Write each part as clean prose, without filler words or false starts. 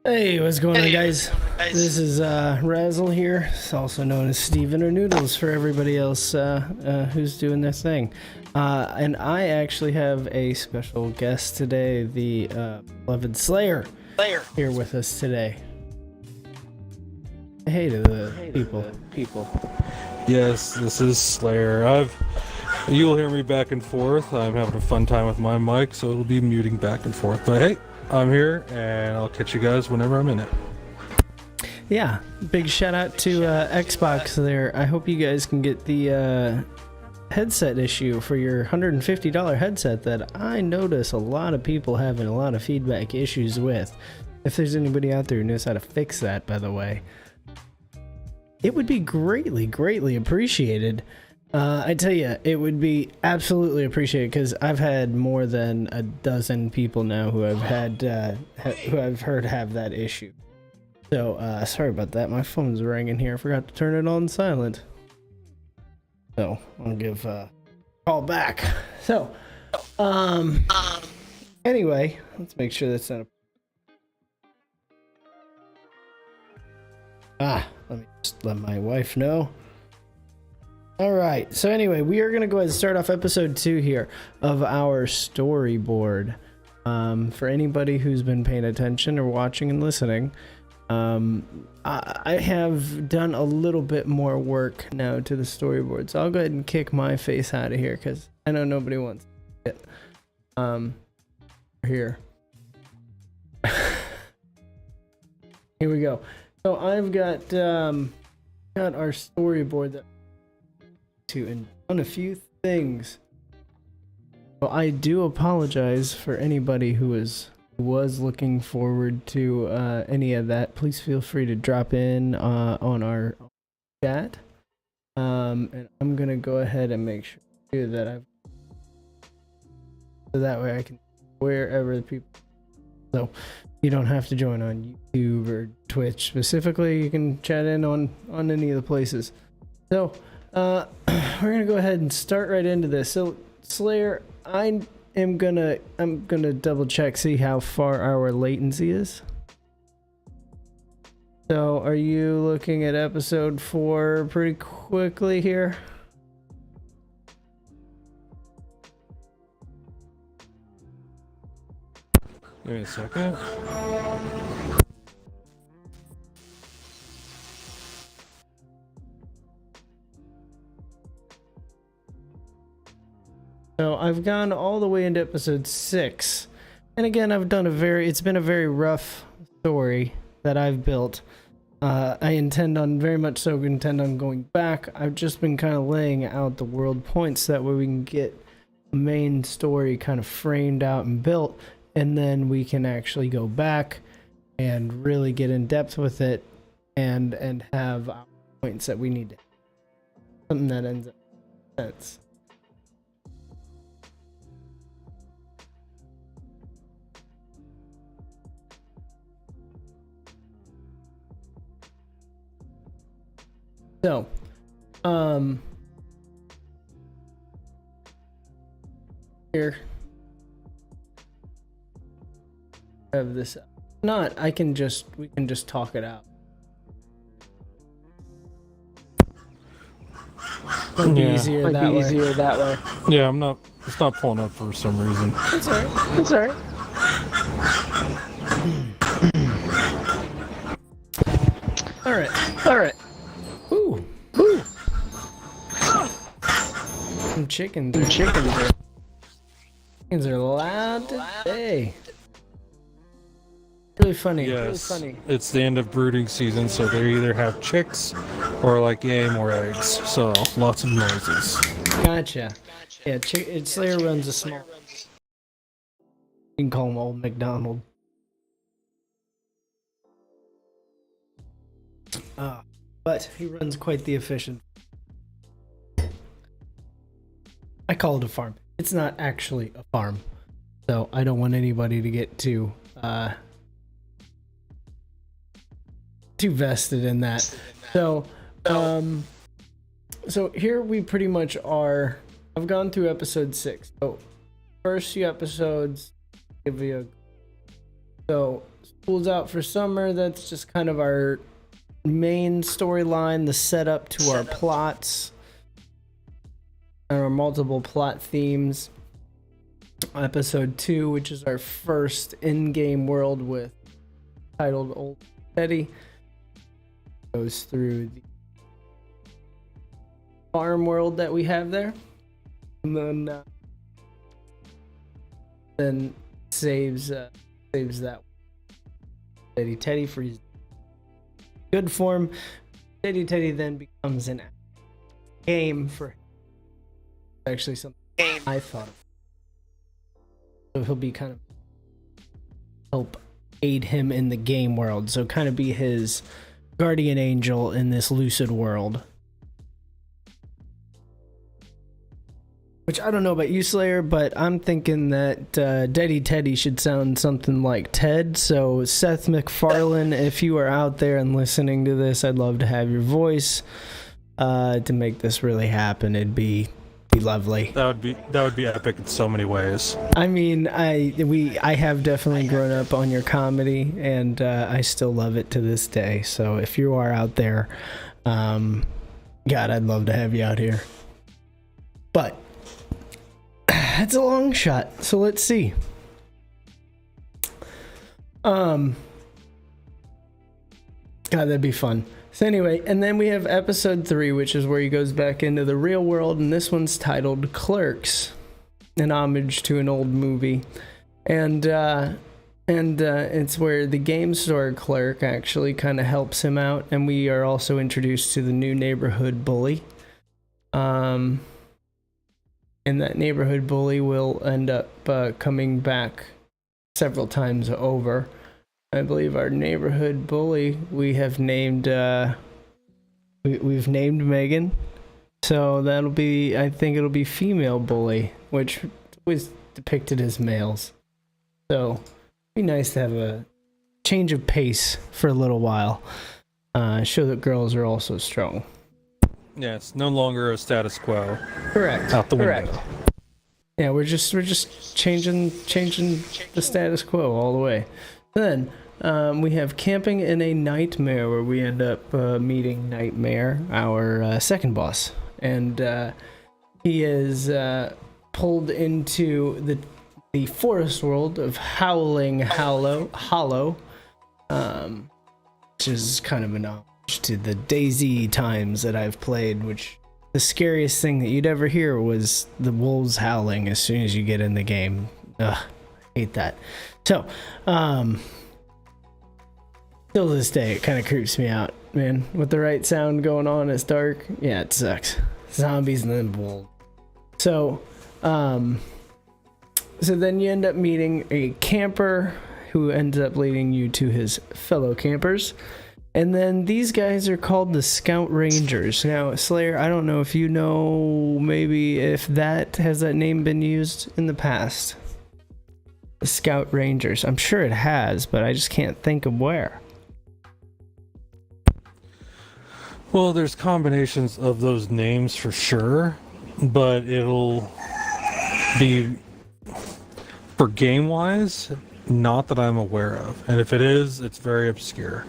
Hey, what's going on, guys? This is Razzle here, also known as Steven or Noodles for everybody else who's doing this thing. And I actually have a special guest today, the beloved Slayer, here with us today. Hey to the people. Yes, this is Slayer. You'll hear me back and forth. I'm having a fun time with my mic, so it'll be muting back and forth. But hey, I'm here, and I'll catch you guys whenever I'm in it. Yeah, big shout out to Xbox there. I hope you guys can get the headset issue for your $150 headset that I notice a lot of people having a lot of feedback issues with. If there's anybody out there who knows how to fix that, by the way, it would be greatly appreciated. I tell you, it would be absolutely appreciated because I've had more than a dozen people now who I've had who I've heard have that issue. So sorry about that. My phone's ringing here. I forgot to turn it on silent. So I'll give a call back. So anyway, let's make sure that's not let me just let my wife know. All right, so anyway, we are going to go ahead and start off episode 2 here of our storyboard. For anybody who's been paying attention or watching and listening, I have done a little bit more work now to the storyboard, so I'll go ahead and kick my face out of here because I know nobody wants it. Here. Here we go. So I've got our storyboard that and done a few things. So I do apologize for anybody who was looking forward to any of that. Please feel free to drop in on our chat, and I'm gonna go ahead and make sure that I've so that way I can wherever the people. So you don't have to join on YouTube or Twitch specifically. You can chat in on any of the places. So we're gonna go ahead and start right into this. So Slayer, I'm gonna double check, see how far our latency is. So are you looking at episode 4 pretty quickly here? Give me a second. So I've gone all the way into episode 6, and again it's been a very rough story that I've built. I intend on going back. I've just been kind of laying out the world points that way we can get the main story kind of framed out and built, and then we can actually go back and really get in depth with it and have our points that we need to have. Something that ends up making sense. So, here, I have this. We can just talk it out. Might be easier that way. Yeah, it's not pulling up for some reason. It's alright. Alright. Ooh. Some chickens are loud today. Really funny. Yes, Really funny. it's the end of brooding season, so they either have chicks or like yay more eggs. So lots of noises. Gotcha. Yeah, Slayer runs a small. You can call him Old McDonald. But he runs quite the efficient. I call it a farm. It's not actually a farm, so I don't want anybody to get too vested in that. So here we pretty much are. I've gone through episode 6. So first few episodes give you So school's out for summer. That's just kind of our main storyline, the setup to our plots, and our multiple plot themes. Episode 2, which is our first in-game world with titled Old Teddy, goes through the farm world that we have there, and then saves that Teddy for his good form. Teddy then becomes an game for him. Actually something I thought of. So he'll be kind of help aid him in the game world. So kind of be his guardian angel in this Lucid world. Which I don't know about you, Slayer, but I'm thinking that Daddy Teddy should sound something like Ted. So Seth MacFarlane, if you are out there and listening to this, I'd love to have your voice to make this really happen. It'd be lovely. That would be epic in so many ways. I mean, I have definitely grown up on your comedy, and I still love it to this day. So if you are out there, God, I'd love to have you out here. But it's a long shot, so let's see. God, that'd be fun. So anyway, and then we have episode 3, which is where he goes back into the real world, and this one's titled Clerks, an homage to an old movie. And it's where the game store clerk actually kind of helps him out, and we are also introduced to the new neighborhood bully. And that neighborhood bully will end up coming back several times over. I believe our neighborhood bully we have named we've named Megan, so that'll be, I think it'll be female bully, which was depicted as males. So it'd be nice to have a change of pace for a little while, show that girls are also strong. Yeah, it's no longer a status quo. Correct. Out the window. Correct. Yeah, we're just changing the status quo all the way. Then we have Camping in a Nightmare, where we end up meeting Nightmare, our second boss, and he is pulled into the forest world of Howling Hollow, which is kind of an homage to the DayZ times that I've played, which the scariest thing that you'd ever hear was the wolves howling as soon as you get in the game. Ugh, hate that. So, till this day, it kind of creeps me out, man. With the right sound going on, it's dark. Yeah, it sucks. Zombies and then wolves. So then you end up meeting a camper who ends up leading you to his fellow campers. And then these guys are called the Scout Rangers. Now, Slayer, I don't know if you know maybe if that name been used in the past. The Scout Rangers. I'm sure it has, but I just can't think of where. Well, there's combinations of those names for sure, but it'll be, for game-wise, not that I'm aware of. And if it is, it's very obscure.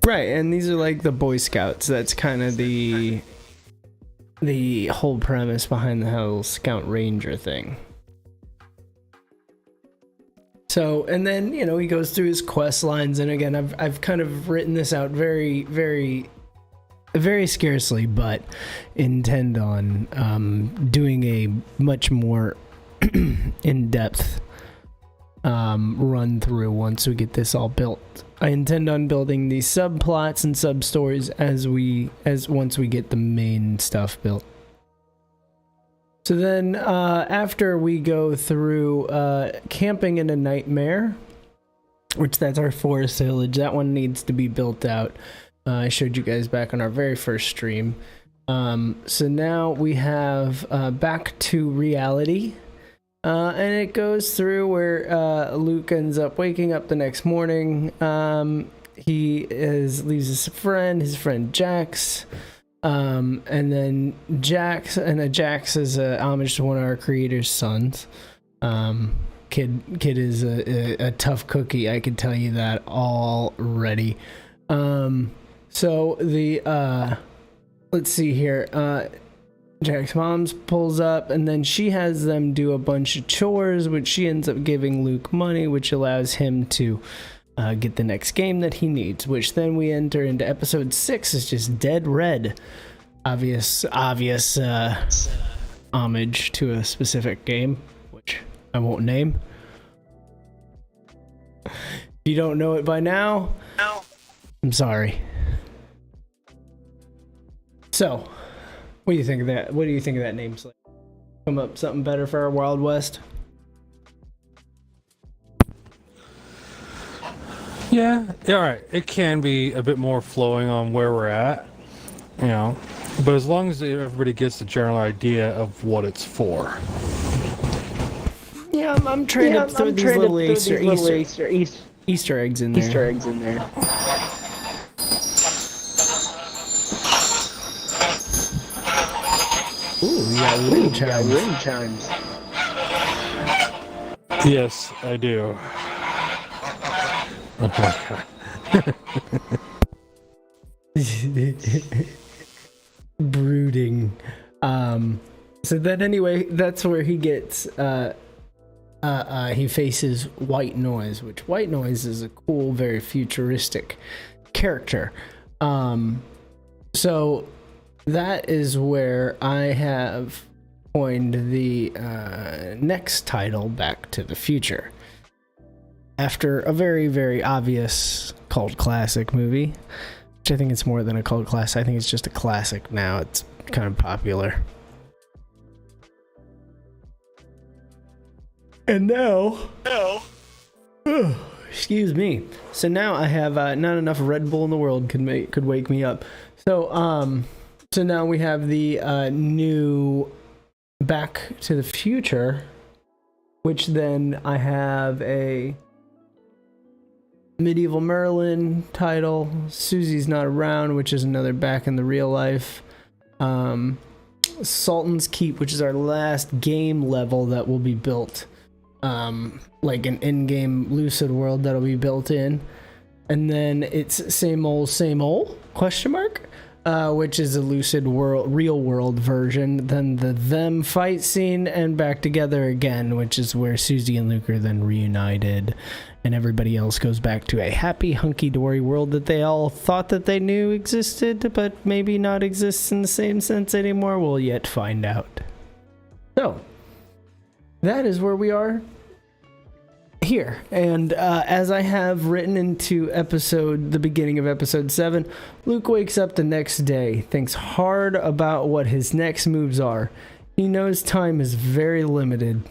Right, and these are like the Boy Scouts. That's kind of the whole premise behind the whole Scout Ranger thing. So, and then, you know, he goes through his quest lines, and again, I've kind of written this out very, very, very scarcely, but intend on doing a much more in-depth run through once we get this all built. I intend on building these subplots and sub-stories as once we get the main stuff built. So then, after we go through Camping in a Nightmare, which that's our forest village, that one needs to be built out. I showed you guys back on our very first stream. So now we have Back to Reality. And it goes through where Luke ends up waking up the next morning. He leaves his friend Jax. And then Jax is a homage to one of our creators' sons. kid is a tough cookie. I can tell you that already. So the let's see here. Jack's mom's pulls up, and then she has them do a bunch of chores, which she ends up giving Luke money, which allows him to get the next game that he needs. Which then we enter into episode 6. Is just dead red. Obvious homage to a specific game, which I won't name. If you don't know it by now, I'm sorry. So, what do you think of that? What do you think of that name? Come up something better for our Wild West? Yeah, all right. It can be a bit more flowing on where we're at, you know, but as long as everybody gets the general idea of what it's for. Yeah, I'm trying to throw these little Easter eggs in there. Ooh, we got wind chimes. Yes, I do. Oh my god. Brooding. So then anyway, that's where he gets he faces White Noise, which White Noise is a cool, very futuristic character. So that is where I have coined the next title, Back to the Future. After a very, very obvious cult classic movie, which I think it's more than a cult classic. I think it's just a classic now. It's kind of popular. And now, excuse me. So now I have not enough Red Bull in the world could wake me up. So so now we have the new Back to the Future, which then I have a Medieval Merlin title. Susie's Not Around, which is another Back in the Real Life. Sultan's Keep, which is our last game level that will be built. Like an in-game Lucid world that'll be built in. And then it's same old question mark, which is a Lucid world, real world version. Then the them fight scene and Back Together Again, which is where Susie and Luke are then reunited, and everybody else goes back to a happy hunky-dory world that they all thought that they knew existed, but maybe not exists in the same sense anymore. We'll yet find out. So that is where we are here. And as I have written into the beginning of episode 7, Luke wakes up the next day, thinks hard about what his next moves are. He knows time is very limited.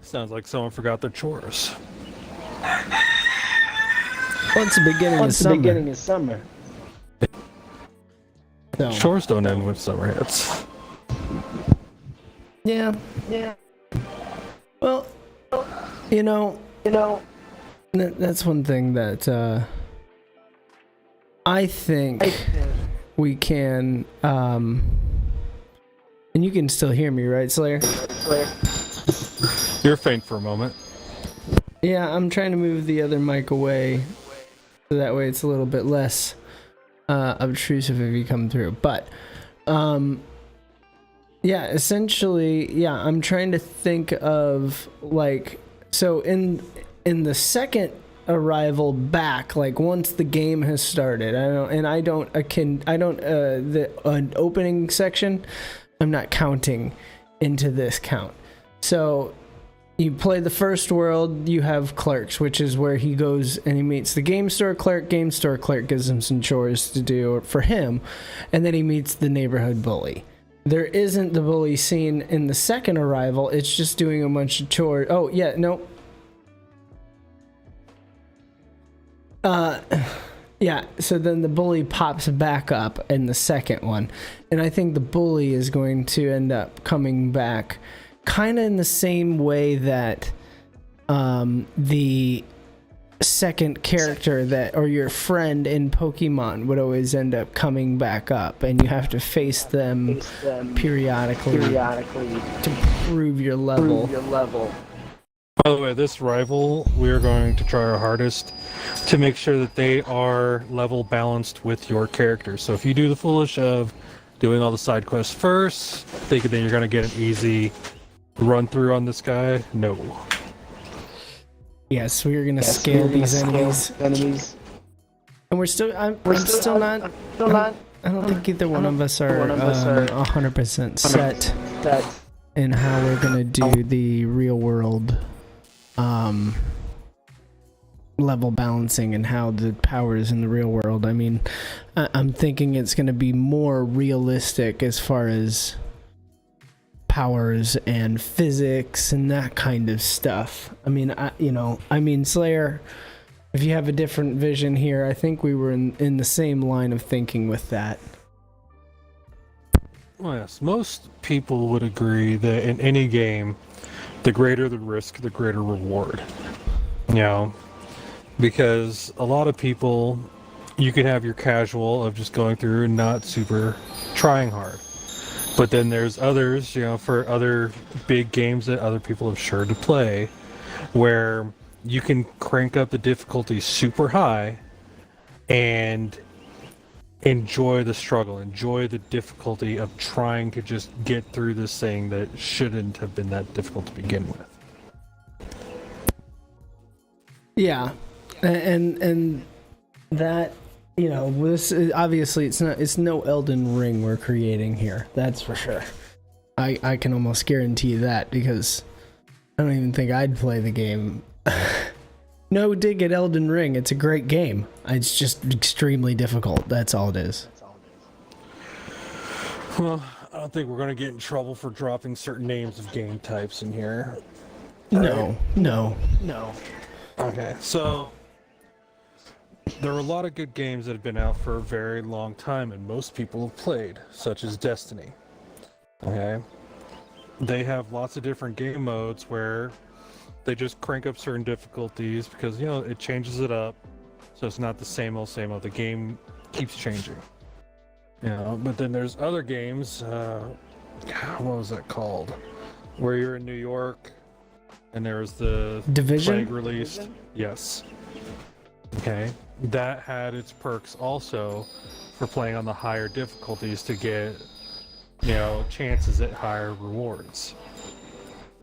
Sounds like someone forgot their chores. Well, it's the beginning of summer. So. Chores don't end when summer hits. Yeah. Well, you know, that's one thing that I think we can. And you can still hear me, right, Slayer? You're faint for a moment. Yeah, I'm trying to move the other mic away, so that way it's a little bit less obtrusive if you come through. But yeah, essentially, yeah, I'm trying to think of like, so in the second arrival back, like once the game has started, an opening section, I'm not counting into this count. So you play the first world, you have clerks, which is where he goes and he meets the game store clerk. Game store clerk gives him some chores to do for him, and then he meets the neighborhood bully. There isn't the bully scene in the second arrival. It's just doing a bunch of chores. Oh, yeah, no. Yeah, so then the bully pops back up in the second one. And I think the bully is going to end up coming back kind of in the same way that the second character that, or your friend in Pokemon would always end up coming back up, and you have to face them periodically to prove your level. By the way, this rival, we are going to try our hardest to make sure that they are level balanced with your character. So if you do the foolish of doing all the side quests first, thinking that you're going to get an easy run through on this guy, no. Yes, we are going to scale these enemies. And we're still, I'm still not, I don't think either one of us are 100% set in how we're going to do the real world level balancing and how the powers in the real world. I mean, I'm thinking it's going to be more realistic as far as powers and physics and that kind of stuff. I mean, Slayer, if you have a different vision here, I think we were in the same line of thinking with that. Well, yes, most people would agree that in any game, the greater the risk, the greater reward. You know, because a lot of people, you can have your casual of just going through and not super trying hard. But then there's others, you know, for other big games that other people have sure to play, where you can crank up the difficulty super high and enjoy the struggle, enjoy the difficulty of trying to just get through this thing that shouldn't have been that difficult to begin with. Yeah, and that, you know, this is, obviously it's no Elden Ring we're creating here. That's for sure. I can almost guarantee you that, because I don't even think I'd play the game. No dig at Elden Ring. It's a great game. It's just extremely difficult. That's all it is. Well, I don't think we're going to get in trouble for dropping certain names of game types in here. No. Okay, so there are a lot of good games that have been out for a very long time and most people have played, such as Destiny. Okay? They have lots of different game modes where they just crank up certain difficulties because, you know, it changes it up. So it's not the same old. The game keeps changing. You know, but then there's other games, what was that called? Where you're in New York and there's the Division Plague released. Yes. Okay. That had its perks also for playing on the higher difficulties to get, you know, chances at higher rewards.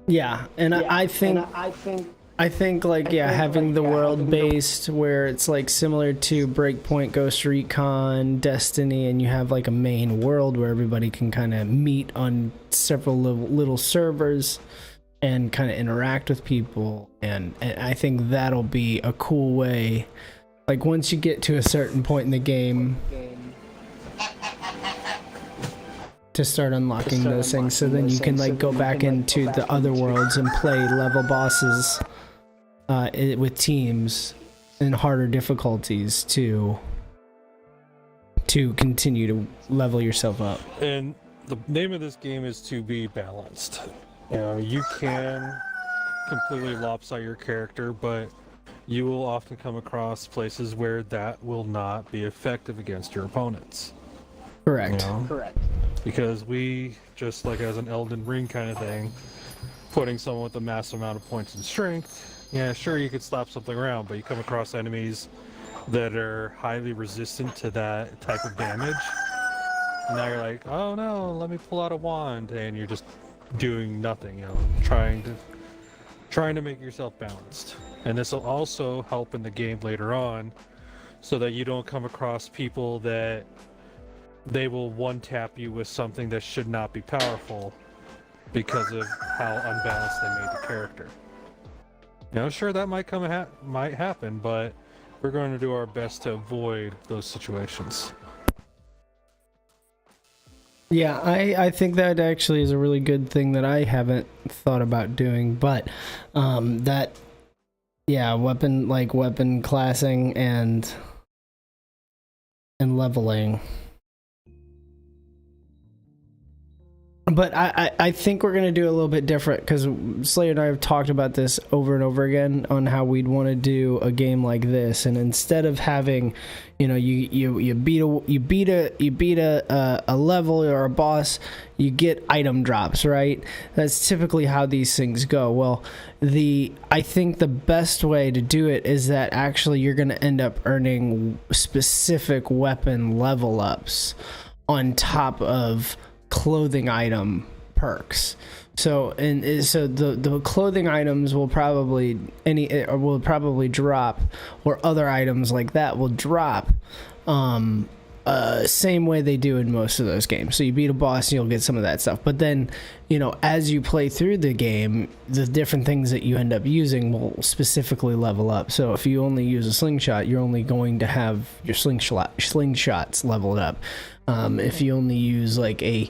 Yeah, and I think like, yeah, having the world based where it's like similar to Breakpoint, Ghost Recon, Destiny, and you have like a main world where everybody can kind of meet on several little servers and kind of interact with people, and I think that'll be a cool way. Like, once you get to a certain point in the game, to start unlocking those things, so then you can like go back into the other worlds and play level bosses with teams in harder difficulties to continue to level yourself up. And the name of this game is to be balanced. You know, you can completely lopside your character, but you will often come across places where that will not be effective against your opponents. Correct. You know? Correct. Because we, just like as an Elden Ring kind of thing, putting someone with a massive amount of points in strength, yeah, sure, you could slap something around, but you come across enemies that are highly resistant to that type of damage, and now you're like, oh no, let me pull out a wand, and you're just doing nothing, you know, trying to make yourself balanced. And this will also help in the game later on, so that you don't come across people that they will one-tap you with something that should not be powerful because of how unbalanced they made the character. You know, sure, that might happen, but we're going to do our best to avoid those situations. Yeah, I think that actually is a really good thing that I haven't thought about doing, but weapon classing and leveling But I think we're going to do a little bit different, because Slayer and I have talked about this over and over again on how we'd want to do a game like this. And instead of having, you know, you beat a level or a boss, you get item drops, right? That's typically how these things go. Well, I think the best way to do it is that actually you're going to end up earning specific weapon level ups on top of clothing item perks. So the clothing items will probably drop, or other items like that will drop same way they do in most of those games. So you beat a boss and you'll get some of that stuff, but then, you know, as you play through the game, the different things that you end up using will specifically level up. So if you only use a slingshot, you're only going to have your slingshots leveled up. If you only use like a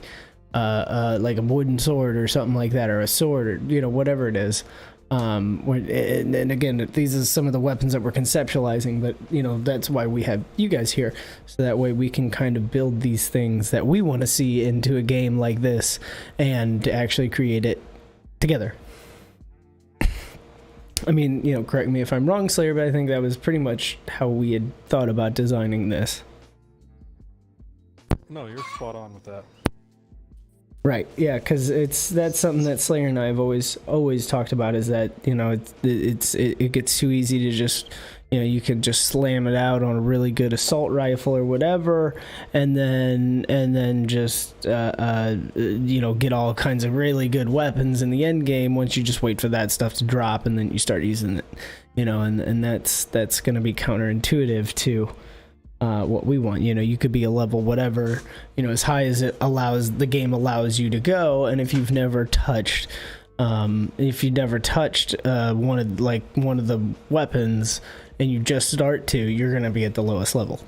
wooden sword or something like that, or a sword, or, you know, whatever it is. And again, these are some of the weapons that we're conceptualizing, but, you know, that's why we have you guys here, so that way we can kind of build these things that we want to see into a game like this and actually create it together. I mean, you know, correct me if I'm wrong, Slayer, but I think that was pretty much how we had thought about designing this. No, you're spot on with that. Right, yeah, because that's something that Slayer and I have always talked about, is that, you know, it gets too easy to just, you know, you could just slam it out on a really good assault rifle or whatever, and then just you know, get all kinds of really good weapons in the end game once you just wait for that stuff to drop and then you start using it, you know, and that's going to be counterintuitive to what we want. You know, you could be a level whatever, you know, as high as the game allows you to go, and if you've never touched one of the weapons and you just start to, you're going to be at the lowest level,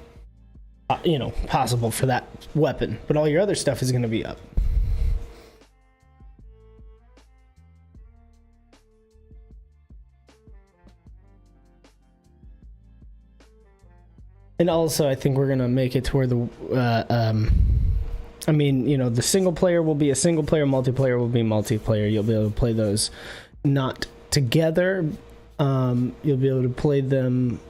you know, possible for that weapon, but all your other stuff is going to be up. And also, I think we're going to make it to where I mean, you know, the single player will be a single player, multiplayer will be multiplayer. You'll be able to play those not together. You'll be able to play them.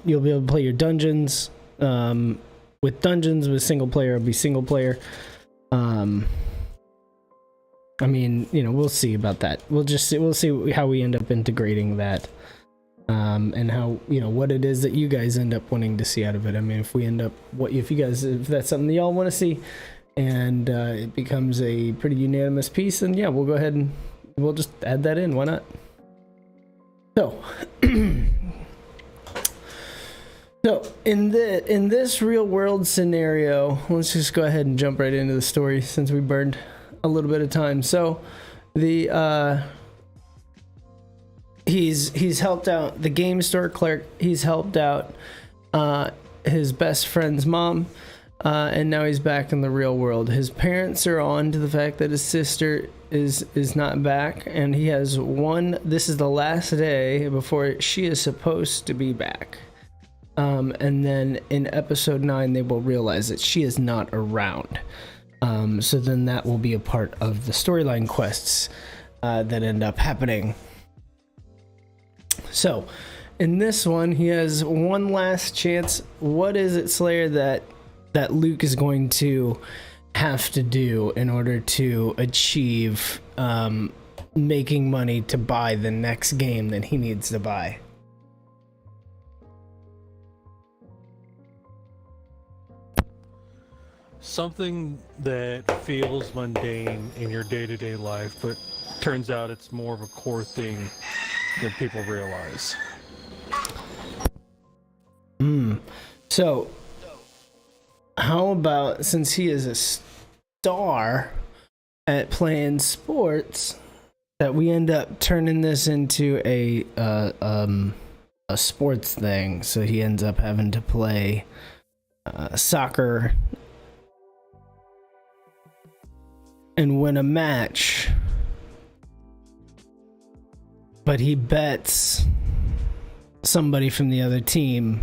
You'll be able to play your dungeons. With single player, it'll be single player. I mean, you know, we'll see about that. We'll see how we end up integrating that. And how, you know, what it is that you guys end up wanting to see out of it. I mean, if that's something that y'all want to see, and it becomes a pretty unanimous piece, then yeah, we'll go ahead and we'll just add that in. Why not? So, in this real world scenario, let's just go ahead and jump right into the story since we burned a little bit of time. So, He's helped out the game store clerk. He's helped out his best friend's mom, and now he's back in the real world. His parents are on to the fact that his sister is not back, and he has this is the last day before she is supposed to be back. And then in episode 9, they will realize that she is not around. So then that will be a part of the storyline quests that end up happening. So, in this one, he has one last chance. What is it, Slayer, that Luke is going to have to do in order to achieve making money to buy the next game that he needs to buy? Something that feels mundane in your day-to-day life, but turns out it's more of a core thing than people realize. So, how about, since he is a star at playing sports, that we end up turning this into a sports thing? So he ends up having to play soccer and win a match, but he bets somebody from the other team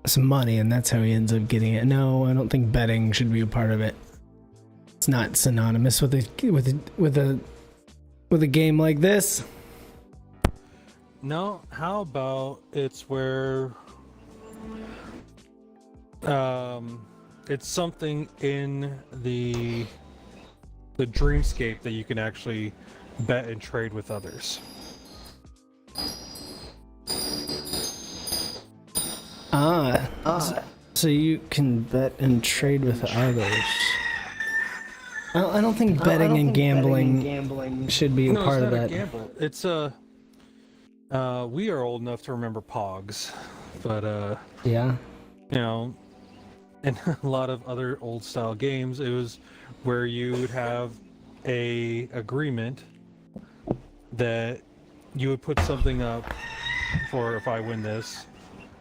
some money, and that's how he ends up getting it. No, I don't think betting should be a part of it. It's not synonymous with a game like this. No, how about it's where it's something in the dreamscape that you can actually bet and trade with others. So you can bet and trade with others. I don't think betting and gambling should be a part of that. Gamble. It's we are old enough to remember Pogs, but Yeah. you know, in a lot of other old style games, it was where you would have a agreement that you would put something up for, if I win this,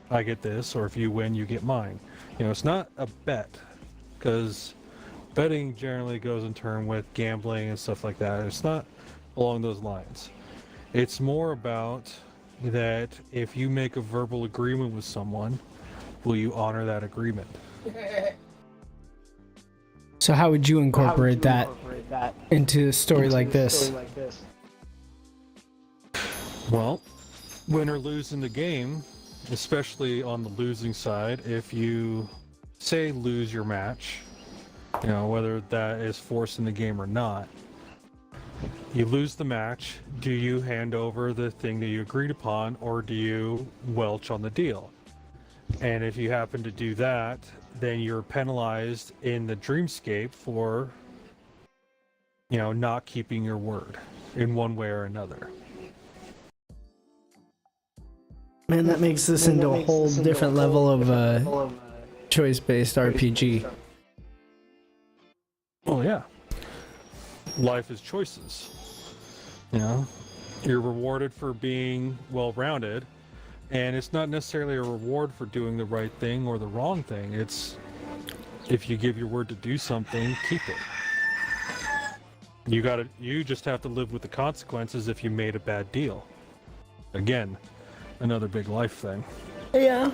I get this, or if you win, you get mine. You know, it's not a bet, because betting generally goes in turn with gambling and stuff like that. It's not along those lines. It's more about that if you make a verbal agreement with someone, will you honor that agreement? So how would you incorporate that into a story like this? Well, win or lose in the game, especially on the losing side, if you say lose your match, you know, whether that is forced in the game or not, you lose the match, do you hand over the thing that you agreed upon, or do you welch on the deal? And if you happen to do that, then you're penalized in the dreamscape for, you know, not keeping your word in one way or another. Man, that makes this into a whole different level of choice-based RPG. Oh yeah. Life is choices. You know, you're rewarded for being well-rounded, and it's not necessarily a reward for doing the right thing or the wrong thing. It's if you give your word to do something, keep it. You just have to live with the consequences if you made a bad deal. Again, another big life thing. Yeah.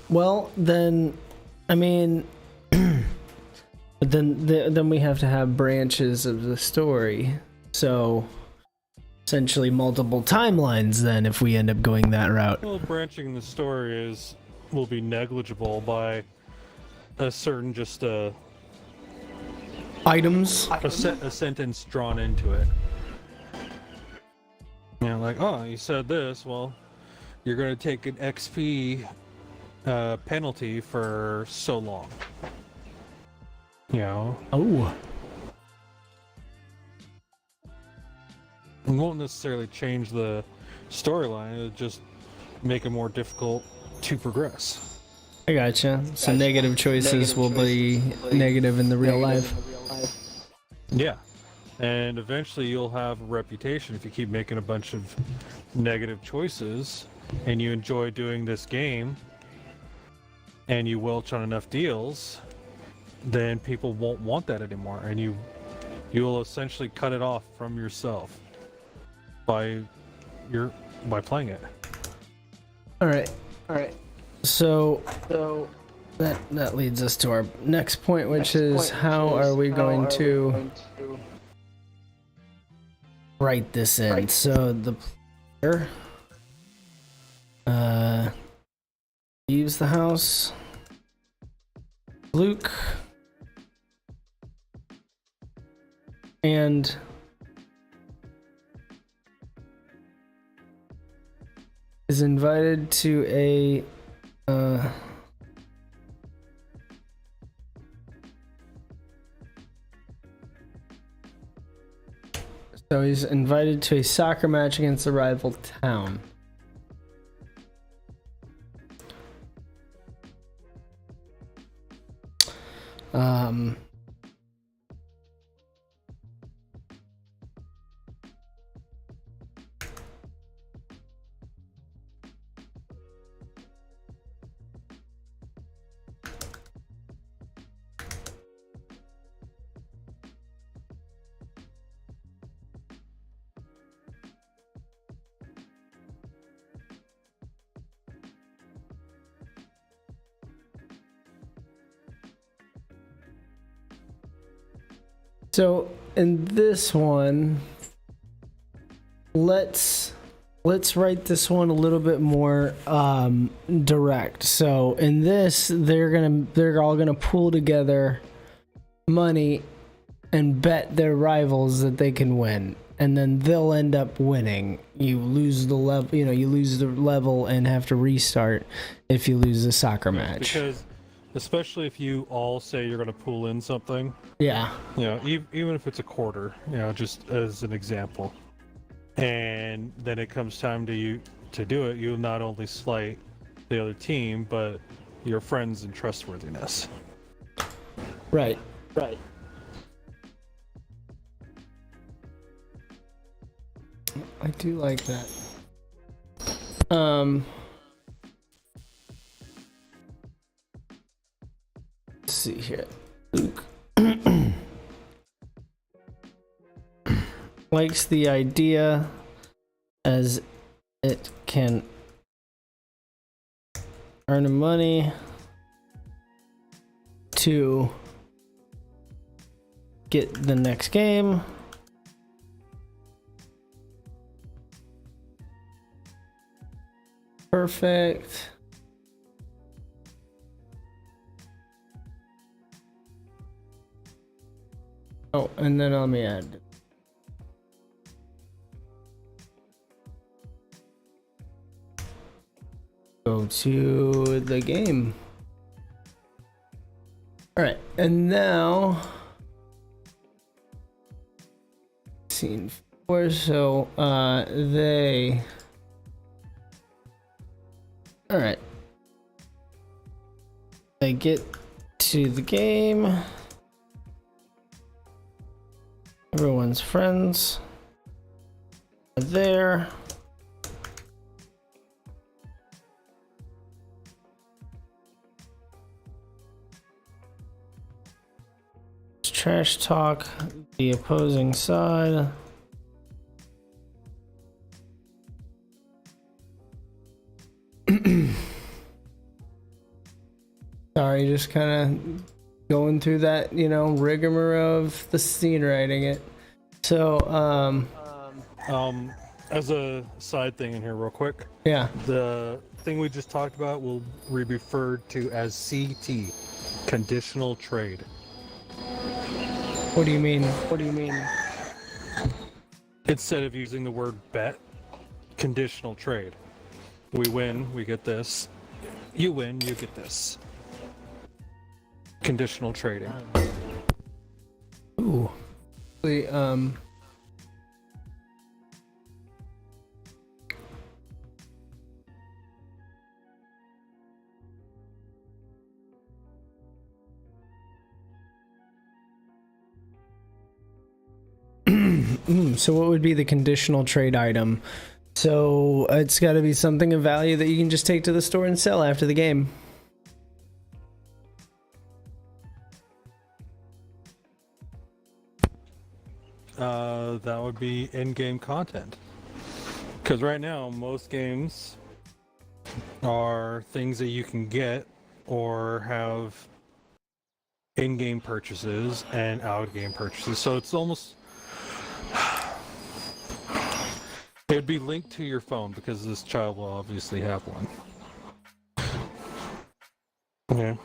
Well, then, I mean, but then we have to have branches of the story. So, essentially multiple timelines then if we end up going that route. Well, branching the story will be negligible by a certain Items. a sentence drawn into it. You know, like, oh, you said this, well, you're going to take an XP penalty for so long. You know? Oh. It won't necessarily change the storyline, it'll just make it more difficult to progress. I gotcha. So negative choices will be negative in the real life. Yeah. And eventually you'll have a reputation if you keep making a bunch of negative choices and you enjoy doing this game and you welch on enough deals, then people won't want that anymore, and you'll essentially cut it off from yourself by playing it. All right. So that leads us to our next point, which is how are we going to write this in? So the player leaves the house. Luke and is invited to a so he's invited to a soccer match against a rival town. So in this one, let's write this one a little bit more direct. So in this, they're all gonna pool together money and bet their rivals that they can win, and then they'll end up winning. You lose the level, you lose the level and have to restart if you lose the soccer match. Because especially if you all say you're going to pool in something, Yeah. Even if it's a quarter, just as an example, and then it comes time to do it, you'll not only slight the other team, but your friends and trustworthiness. Right. I do like that. Let's see here. Luke likes the idea as it can earn money to get the next game. Perfect. Oh, and then let me add. Go to the game. All right, and now scene 4. So they. All right. They get to the game. Everyone's friends are there. Trash talk the opposing side. Sorry, just kind of going through that, rigmarole of the scene writing it. So, as a side thing in here real quick, yeah. The thing we just talked about will be referred to as CT, conditional trade. What do you mean? Instead of using the word bet, conditional trade. We win, we get this. You win, you get this. Conditional trading. Ooh. So what would be the conditional trade item? So it's got to be something of value that you can just take to the store and sell after the game. That would be in-game content. Because right now, most games are things that you can get or have in-game purchases and out-game purchases. So it's almost... It would be linked to your phone because this child will obviously have one. Yeah.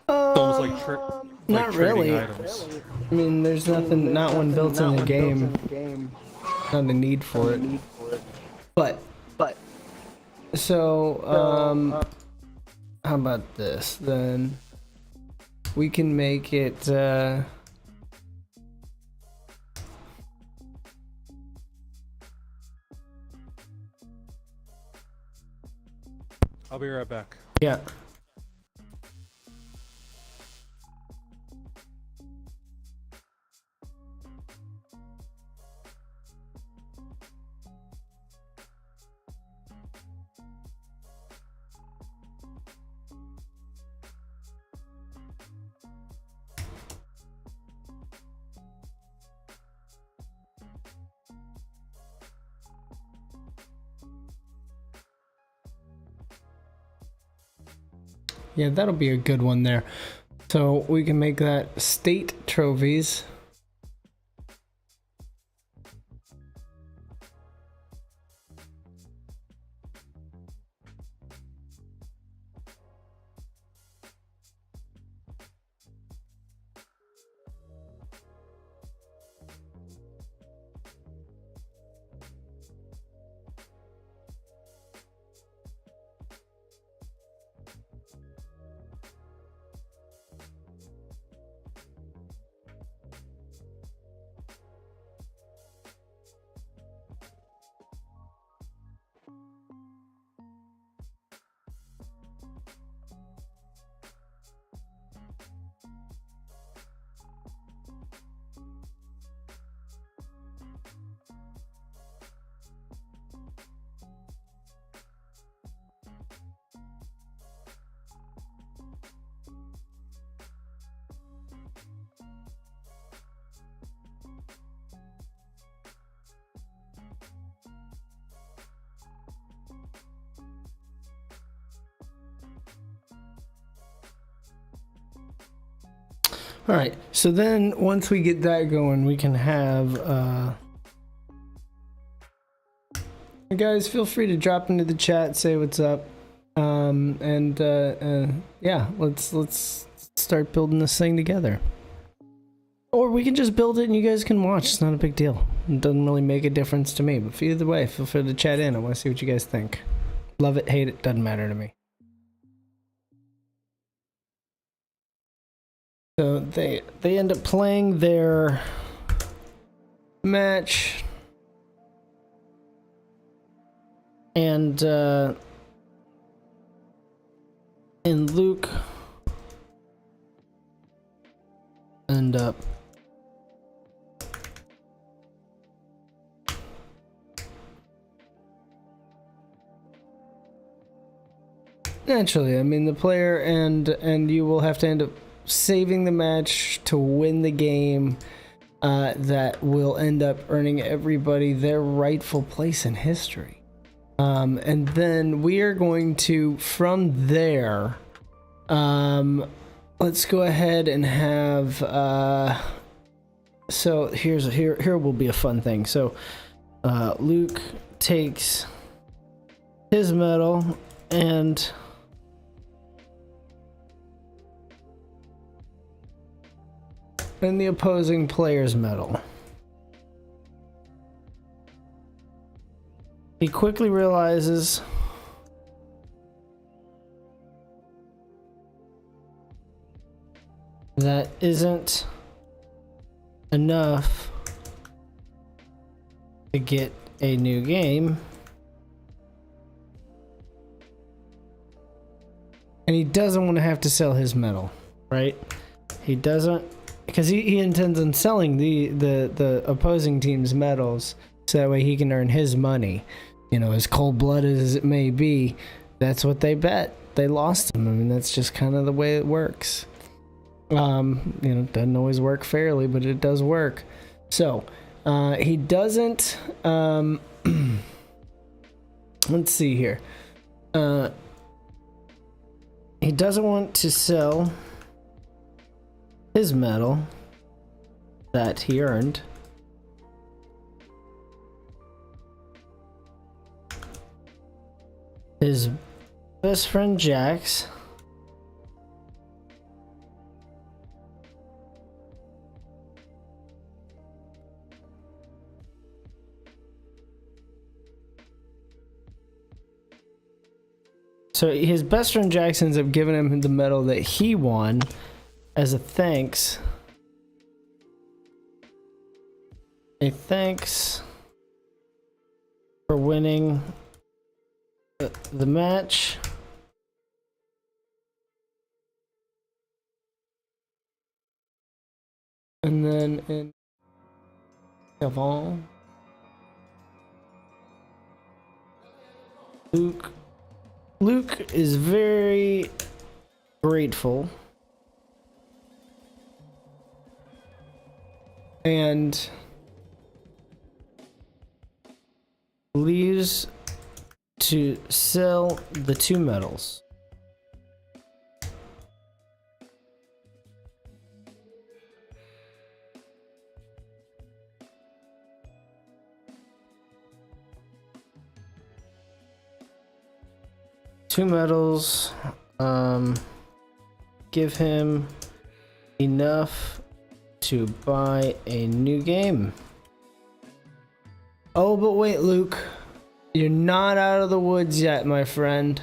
It's almost like not really. Items. I mean, there's not one built in the game. Not a need for it. But so how about this then? We can make it. I'll be right back. Yeah. Yeah, that'll be a good one there. So we can make that state trophies. All right, so then once we get that going, we can have guys, feel free to drop into the chat, say what's up, and yeah, let's start building this thing together. Or we can just build it and you guys can watch. It's not a big deal. It doesn't really make a difference to me. But either way, feel free to chat in. I want to see what you guys think. Love it, hate it, doesn't matter to me. So they end up playing their match, and Luke end up naturally. I mean, the player and you will have to end up saving the match to win the game. That will end up earning everybody their rightful place in history. And then we are going to, from there, let's go ahead and have, so here will be a fun thing. So, Luke takes his medal and the opposing player's medal. He quickly realizes that isn't enough to get a new game, and he doesn't want to have to sell his medal, right? He doesn't, because he intends on selling the opposing team's medals so that way he can earn his money. You know, as cold-blooded as it may be, that's what they bet. They lost him. I mean, that's just kind of the way it works. You know, it doesn't always work fairly, but it does work. So, he doesn't, let's see here. He doesn't want to sell his medal that he earned. His best friend Jax so his best friend Jax ends up giving him the medal that he won as a thanks. A thanks for winning the match. And then in Gavon, Luke is very grateful and leaves to sell the two medals. Two medals give him enough to buy a new game. Oh, but wait, Luke. You're not out of the woods yet, my friend.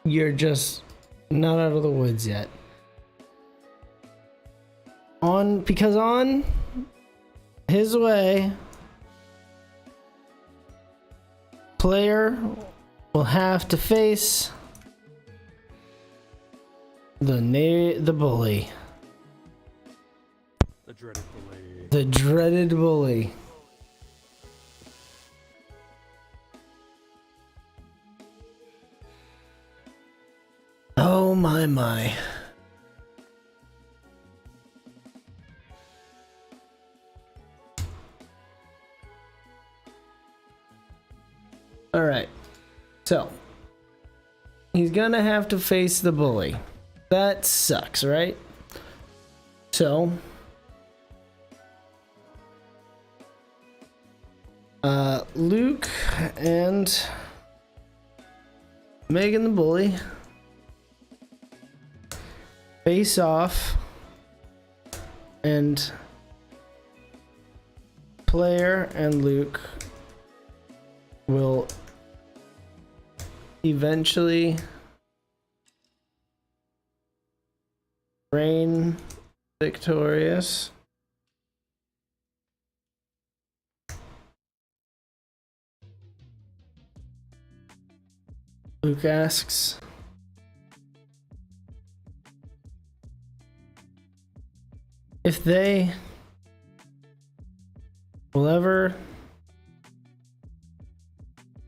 You're just not out of the woods yet. Because on his way, player will have to face the bully. The dreaded bully. The dreaded bully. Oh my. All right. So, he's gonna have to face the bully. That sucks, right? So, Luke and Megan the Bully face off, and Player and Luke will eventually reign victorious. Luke asks, if they will ever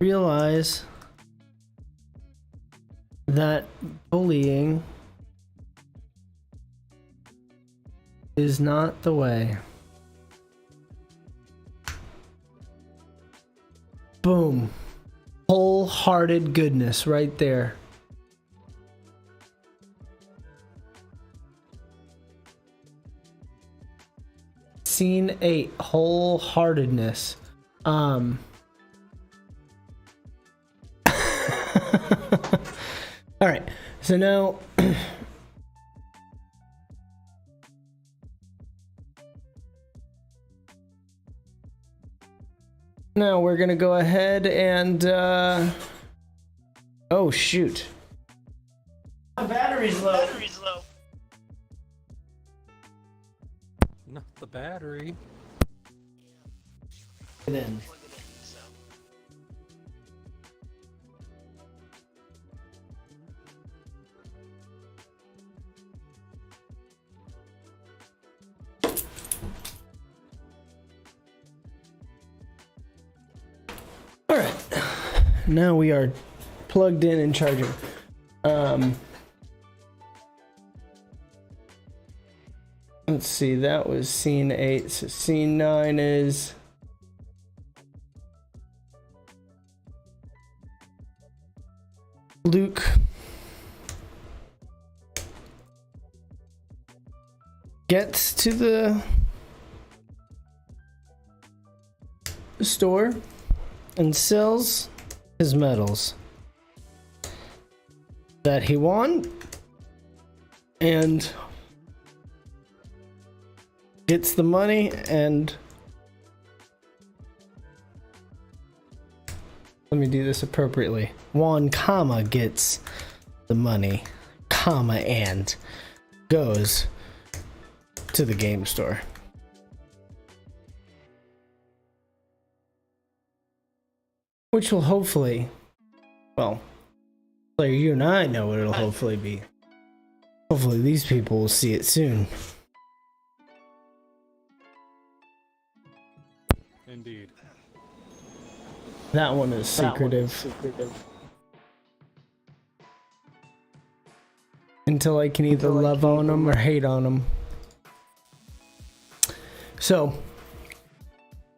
realize that bullying is not the way. Boom. Wholehearted goodness right there. Scene 8, wholeheartedness. All right, so now now we're gonna go ahead and oh shoot, my battery's low. Not the battery. Then all right, now we are plugged in and charging. Let's see, that was scene 8. So scene 9 is Luke gets to the store and sells his medals that he won and gets the money, and let me do this appropriately. Won, comma, gets the money, comma, and goes to the game store. Which will hopefully, well, Player, you and I know what it'll hopefully be. Hopefully these people will see it soon. Indeed. That one is secretive. Until I can either love on them or hate on them. So,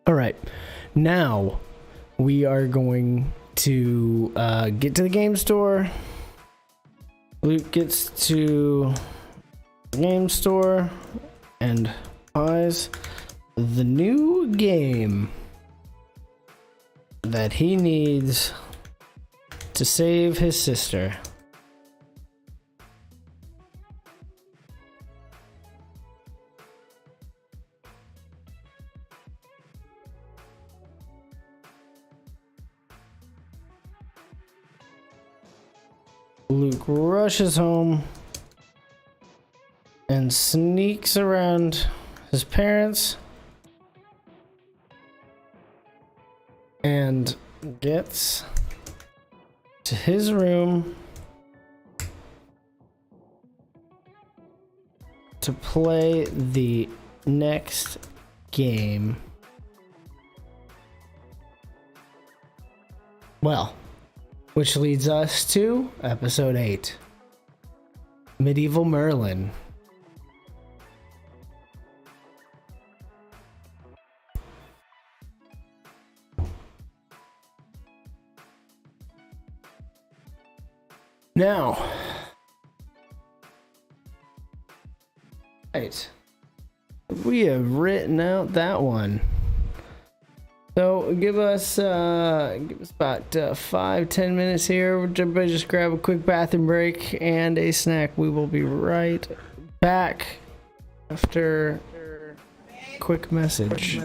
alright. Now, we are going to get to the game store. Luke gets to the game store and buys the new game that he needs to save his sister. Luke rushes home and sneaks around his parents and gets to his room to play the next game. Well, which leads us to episode 8, Medieval Merlin. Now, right, we have written out that one. So give us about 5-10 minutes here. Everybody just grab a quick bathroom break and a snack. We will be right back after a quick message.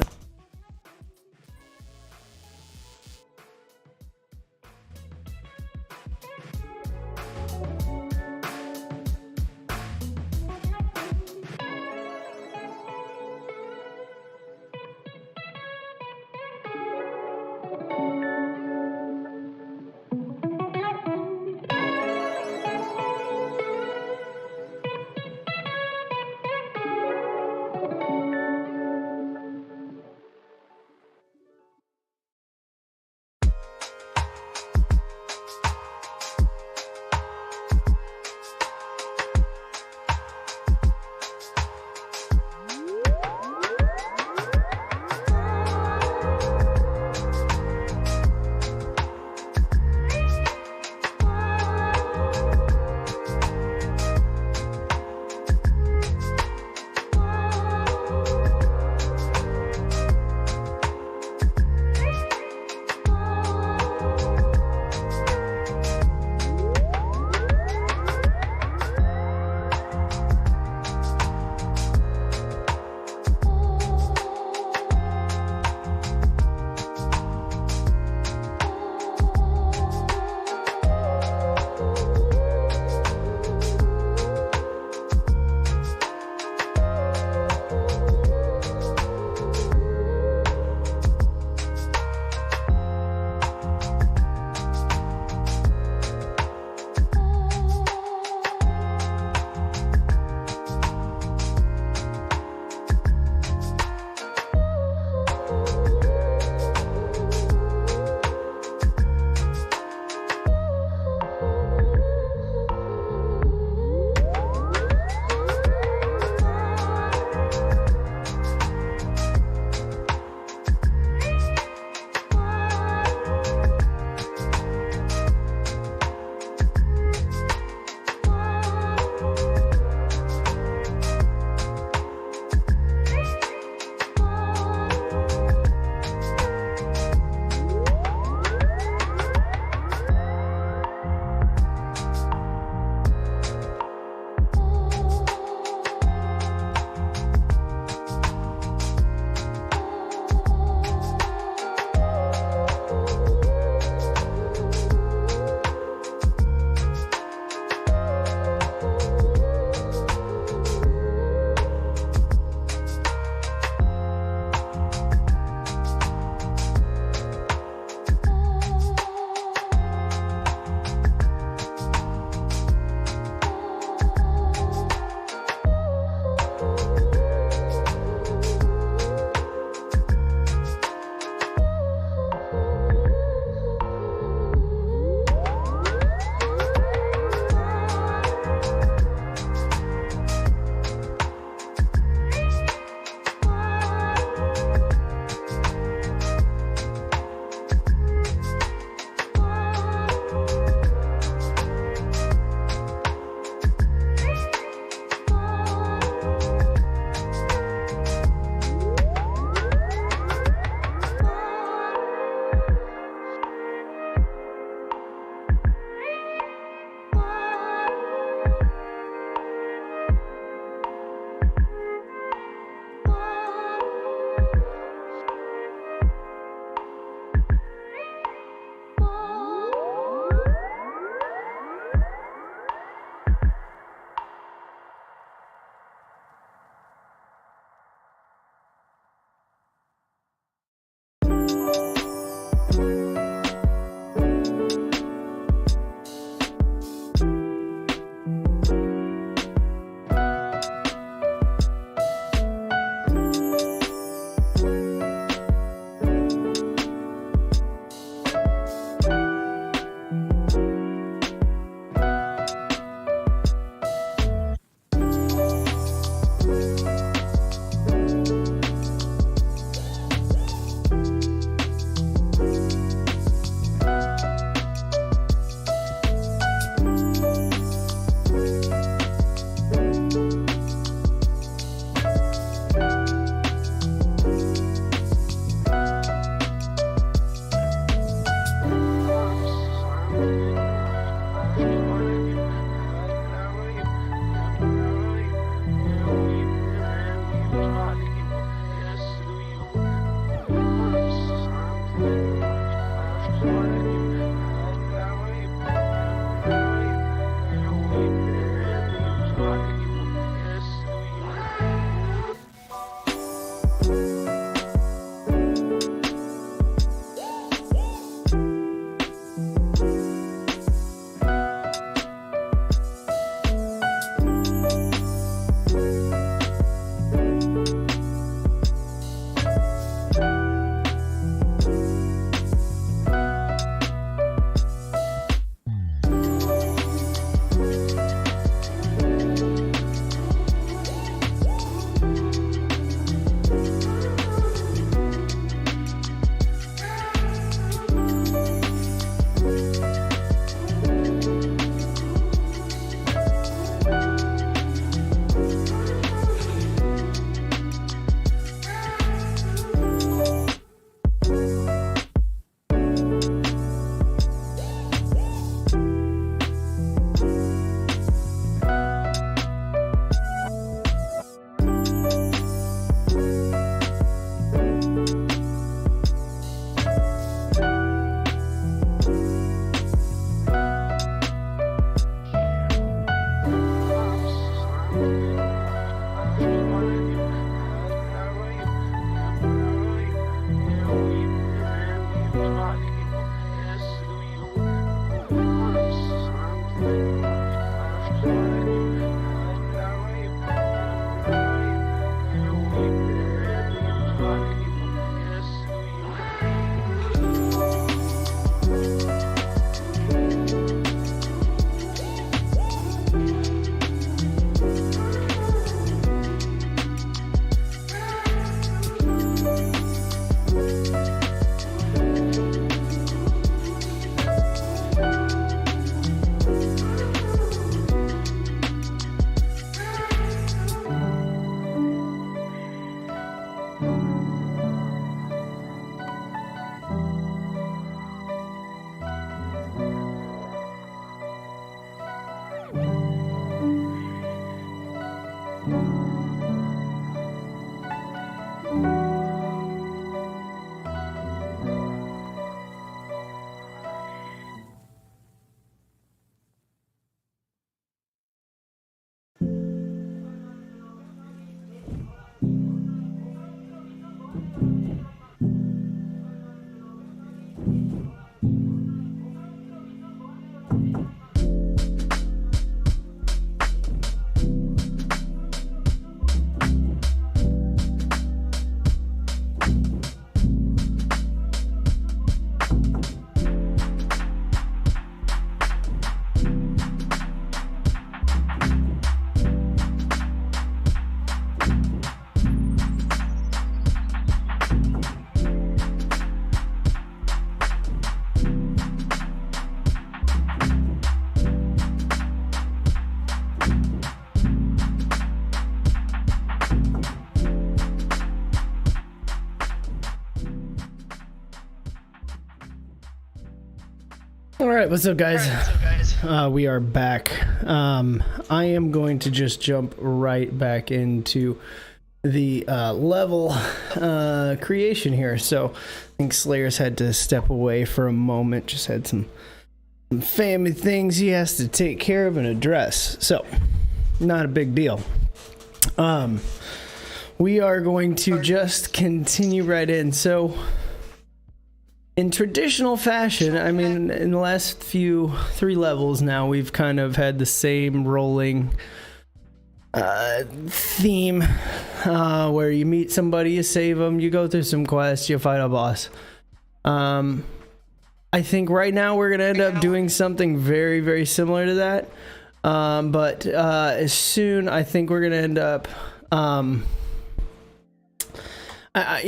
All right, what's up, guys? We are back. I am going to just jump right back into the level creation here. So I think Slayer's had to step away for a moment, just had some family things he has to take care of and address. So not a big deal. We are going to just continue right in. So in traditional fashion, I mean, in the last three levels now, we've kind of had the same rolling theme where you meet somebody, you save them, you go through some quests, you fight a boss. I think right now we're going to end up doing something very, very similar to that. But as soon, I think we're going to end up... I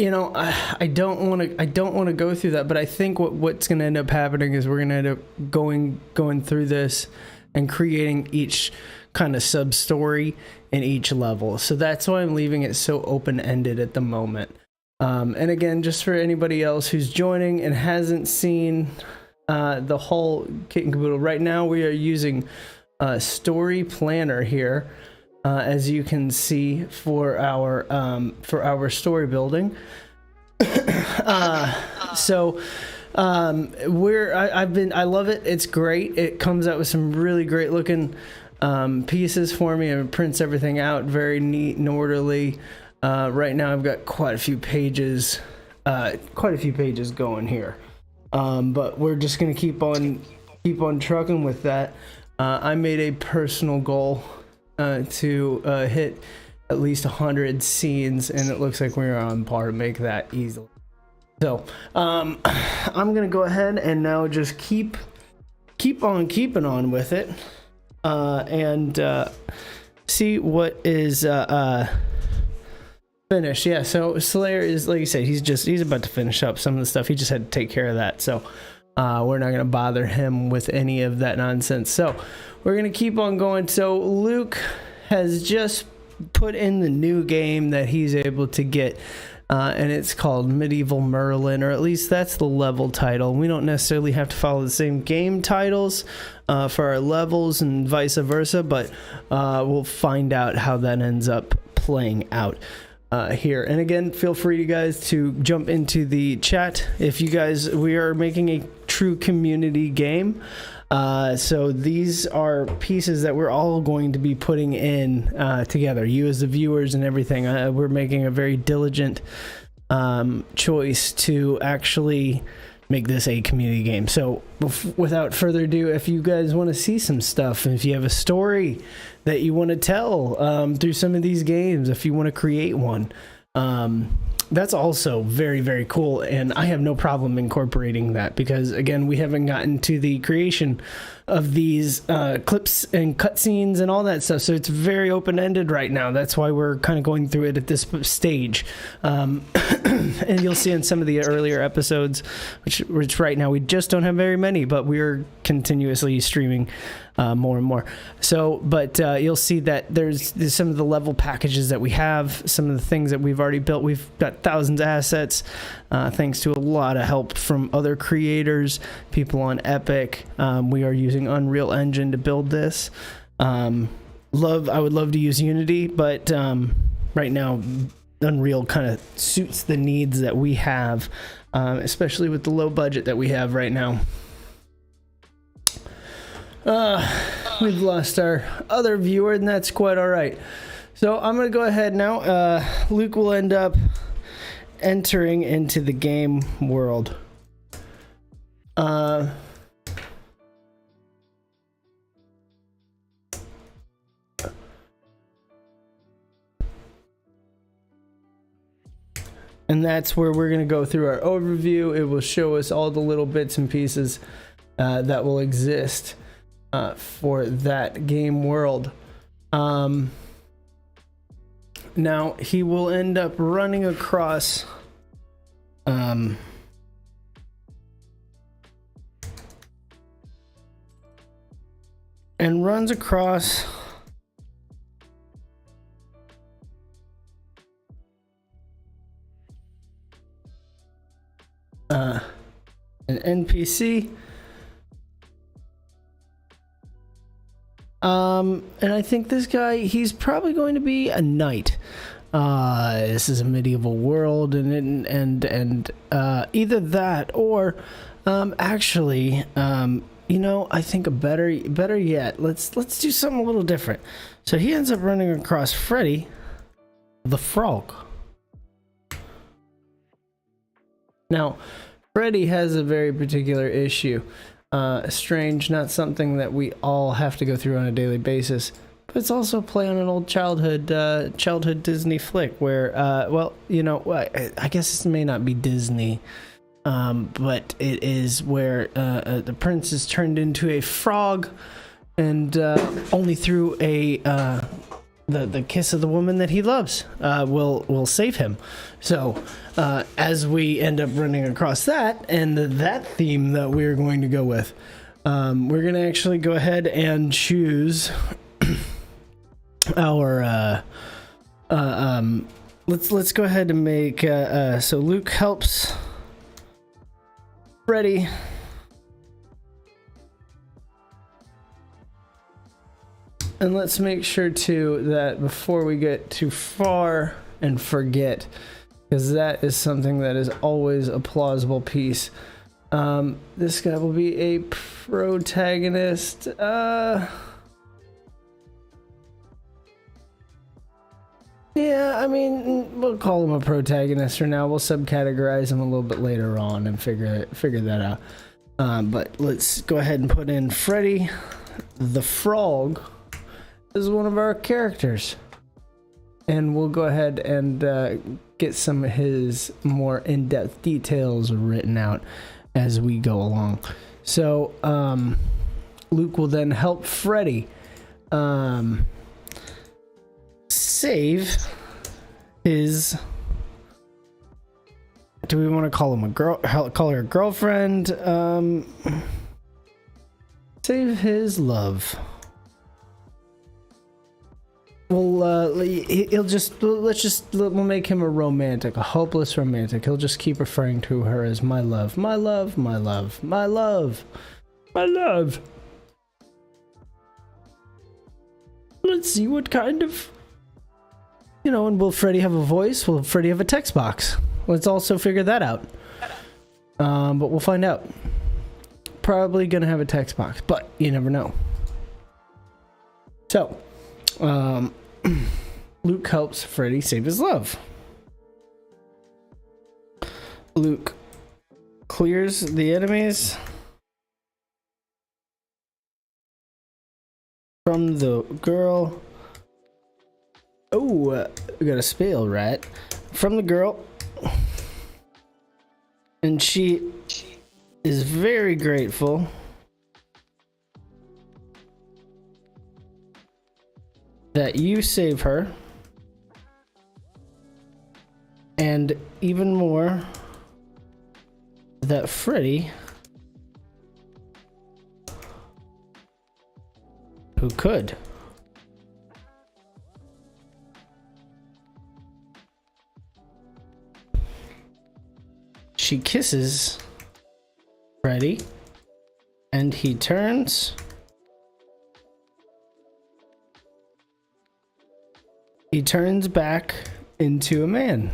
don't want to go through that, but I think what's going to end up happening is we're going to end up going through this and creating each kind of sub story in each level. So that's why I'm leaving it so open ended at the moment. And again, just for anybody else who's joining and hasn't seen the whole kit and caboodle, right now we are using Story Planner here. As you can see for our story building. So I love it. It's great. It comes out with some really great looking pieces for me, and it prints everything out very neat and orderly. Right now I've got quite a few pages going here. But we're just gonna keep on trucking with that. I made a personal goal to hit at least 100 scenes, and it looks like we're on par to make that easily. So I'm gonna go ahead and now just keep on keeping on with it, and see what is finished. Yeah, so Slayer is, like you said, he's about to finish up some of the stuff. He just had to take care of that, so we're not gonna bother him with any of that nonsense. So we're gonna keep on going. So Luke has just put in the new game that he's able to get, and it's called Medieval Merlin, or at least that's the level title. We don't necessarily have to follow the same game titles for our levels and vice versa, but we'll find out how that ends up playing out here. And again, feel free, you guys, to jump into the chat if you guys. We are making a true community game. So these are pieces that we're all going to be putting in together, you as the viewers and everything. We're making a very diligent choice to actually make this a community game. So without further ado, if you guys want to see some stuff, if you have a story that you want to tell through some of these games, if you want to create one, that's also very, very cool, and I have no problem incorporating that, because again, we haven't gotten to the creation of these clips and cutscenes and all that stuff, so it's very open-ended right now. That's why we're kind of going through it at this stage. And you'll see in some of the earlier episodes, which right now we just don't have very many, but we're continuously streaming more and more. So, but you'll see that there's some of the level packages that we have, some of the things that we've already built. We've got thousands of assets, thanks to a lot of help from other creators, people on Epic. We are using Unreal Engine to build this. I would love to use Unity, but right now Unreal kind of suits the needs that we have, especially with the low budget that we have right now. We've lost our other viewer, and that's quite all right. So I'm going to go ahead now. Luke will end up entering into the game world. And that's where we're going to go through our overview. It will show us all the little bits and pieces that will exist for that game world. Now he will end up running across and runs across an NPC. And I think this guy, he's probably going to be a knight. This is a medieval world, and either that or actually, you know, I think a better yet, let's do something a little different. So he ends up running across Freddy the Frog. Now, Freddy has a very particular issue. Strange, not something that we all have to go through on a daily basis, but it's also a play on an old childhood Disney flick where, well, you know, I guess this may not be Disney, but it is where the prince is turned into a frog, and only through the kiss of the woman that he loves will save him. So as we end up running across that and that theme that we're going to go with, we're going to actually go ahead and choose our let's go ahead and make so Luke helps Freddy. And let's make sure too that before we get too far and forget, because that is something that is always a plausible piece, This guy will be a protagonist. Yeah, I mean, we'll call him a protagonist for now. We'll subcategorize him a little bit later on and figure that out. But let's go ahead and put in Freddy the Frog is one of our characters. And we'll go ahead and get some of his more in-depth details written out as we go along. So, Luke will then help Freddy save his... Do we want to call him a girl? Call her a girlfriend? Save his love. Well, we'll make him a romantic, a hopeless romantic. He'll just keep referring to her as my love, my love, my love, my love, my love. Let's see what kind of, and will Freddy have a voice? Will Freddy have a text box? Let's also figure that out. But we'll find out. Probably gonna have a text box, but you never know. So, Luke helps Freddy save his love. Luke clears the enemies from the girl. Oh, we got a spell rat from the girl, and she is very grateful that you save her, and even more that Freddy, who could, she kisses Freddy, and he turns. He turns back into a man.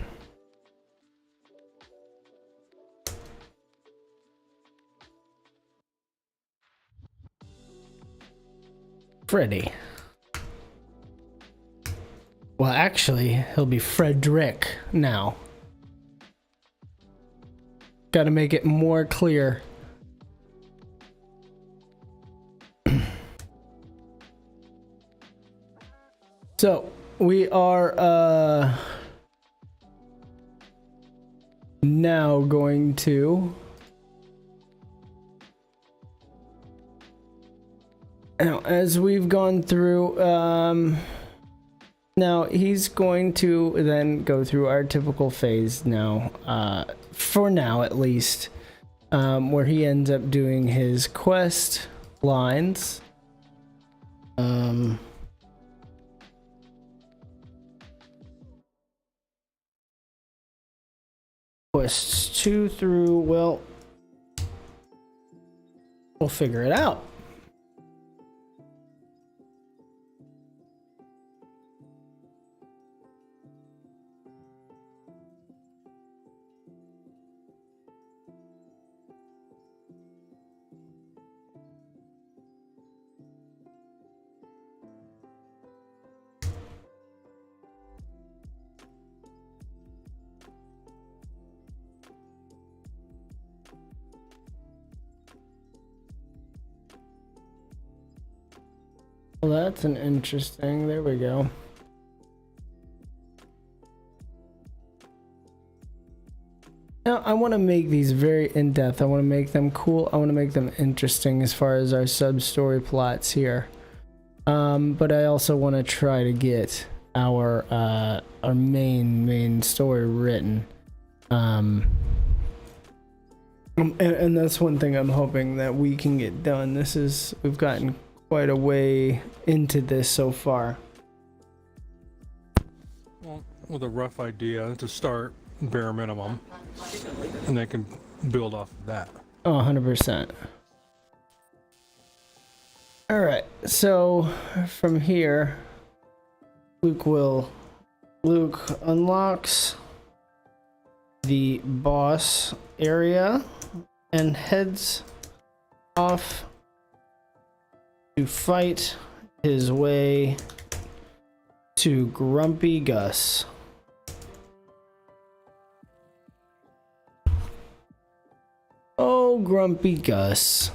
Freddy. Well, actually, he'll be Frederick now. Gotta make it more clear. So, we are now going to now, as we've gone through, now he's going to then go through our typical phase now, for now at least, where he ends up doing his quest lines. Quests 2 through, well, we'll figure it out. Well, that's an interesting. There we go. Now, I want to make these very in-depth. I want to make them cool. I want to make them interesting as far as our sub-story plots here. But I also want to try to get our main story written. And that's one thing I'm hoping that we can get done. We've gotten quite a way into this so far. Well, with a rough idea to start, bare minimum, and they can build off of that. Oh, 100%. All right, so from here, Luke unlocks the boss area and heads off to fight his way to Grumpy Gus. Oh, Grumpy Gus.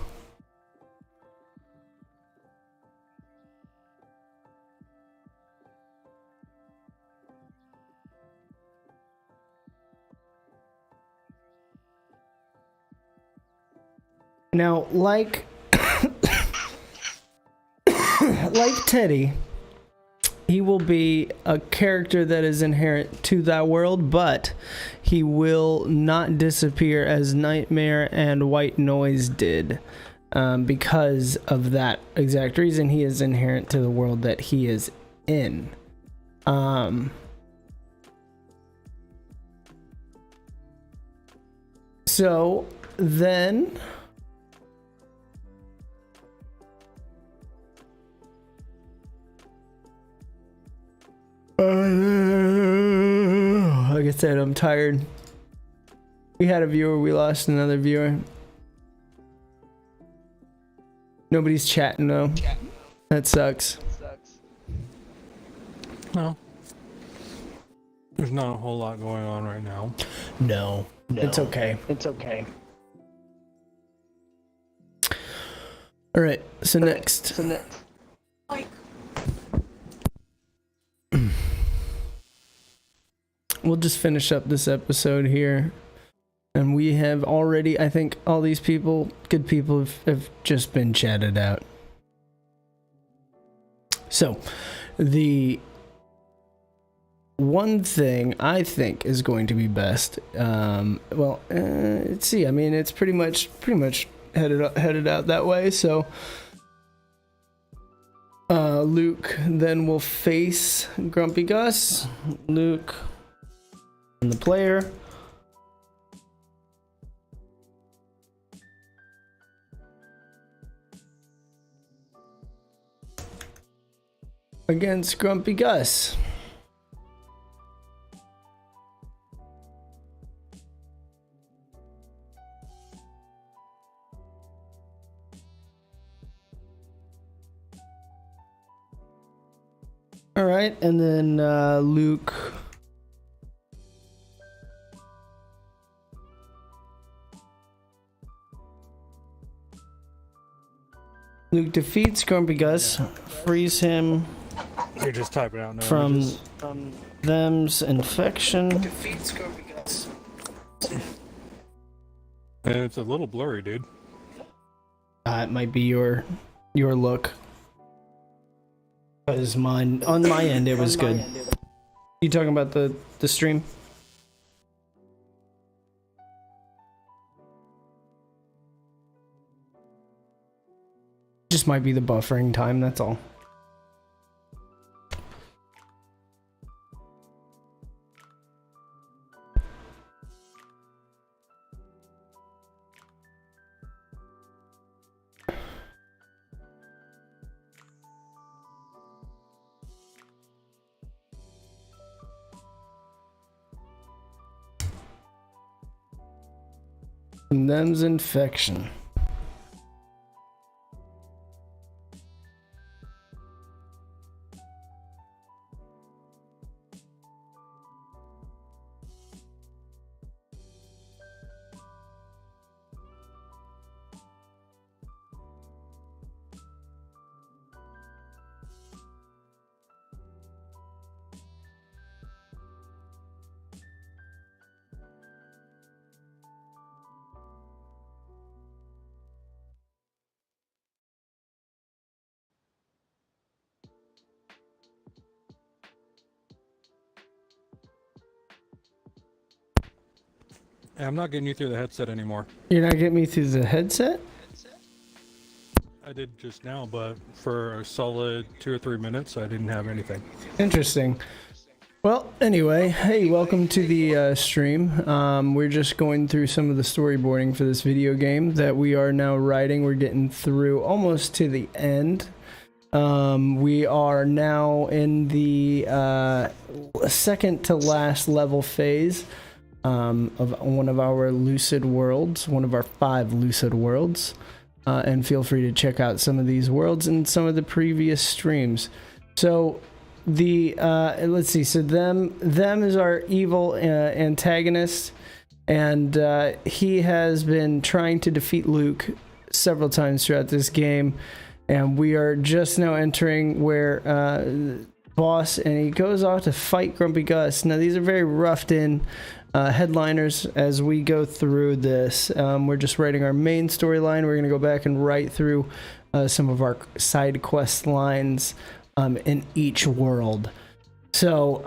Now, like Teddy, he will be a character that is inherent to that world, but he will not disappear as Nightmare and White Noise did. Because of that exact reason, he is inherent to the world that he is in. So then like I said, I'm tired. We had a viewer, we lost another viewer. Nobody's chatting though. That sucks. No. There's not a whole lot going on right now. No, it's okay. It's okay. All right, so next. We'll just finish up this episode here. And we have already, I think all these people, good people, have just been chatted out. So, the one thing I think is going to be best, let's see. I mean, it's pretty much headed out that way. So, Luke then will face Grumpy Gus. Luke and the player. Against Grumpy Gus. All right, and then Luke defeats Grumpy Gus, frees him You're just typing out now. from them's infection. Defeats Grumpy Gus. And it's a little blurry, dude. It might be your look. Because mine, on my end, it was good. You talking about the stream? Just might be the buffering time, that's all. And them's infection. Hey, I'm not getting you through the headset anymore. You're not getting me through the headset? I did just now, but for a solid 2 or 3 minutes, I didn't have anything. Interesting. Well, anyway, hey, welcome to the stream. We're just going through some of the storyboarding for this video game that we are now writing. We're getting through almost to the end. We are now in the second to last level phase. of one of our Lucid worlds, one of our 5 Lucid worlds. And feel free to check out some of these worlds and some of the previous streams. So the let's see. So them is our evil antagonist, and he has been trying to defeat Luke several times throughout this game, and we are just now entering where boss, and he goes off to fight Grumpy Gus. Now these are very roughed in headliners as we go through this. We're just writing our main storyline. We're going to go back and write through some of our side quest lines in each world. So,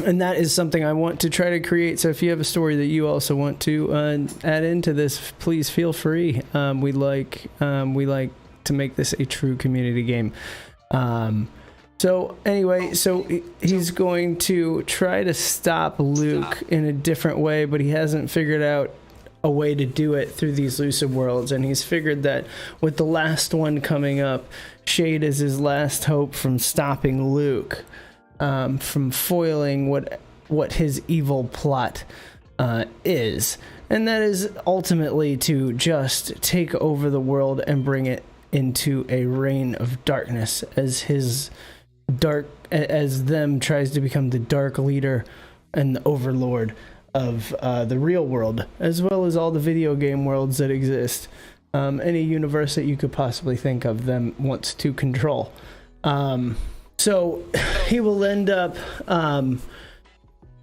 and that is something I want to try to create. So if you have a story that you also want to add into this, please feel free. We like to make this a true community game. So anyway, so he's going to try to stop Luke in a different way, but he hasn't figured out a way to do it through these Lucid worlds, and he's figured that with the last one coming up, Shade is his last hope from stopping Luke, from foiling what his evil plot is, and that is ultimately to just take over the world and bring it into a reign of darkness as them tries to become the dark leader and the overlord of the real world, as well as all the video game worlds that exist. Any universe that you could possibly think of, them wants to control. So he will end up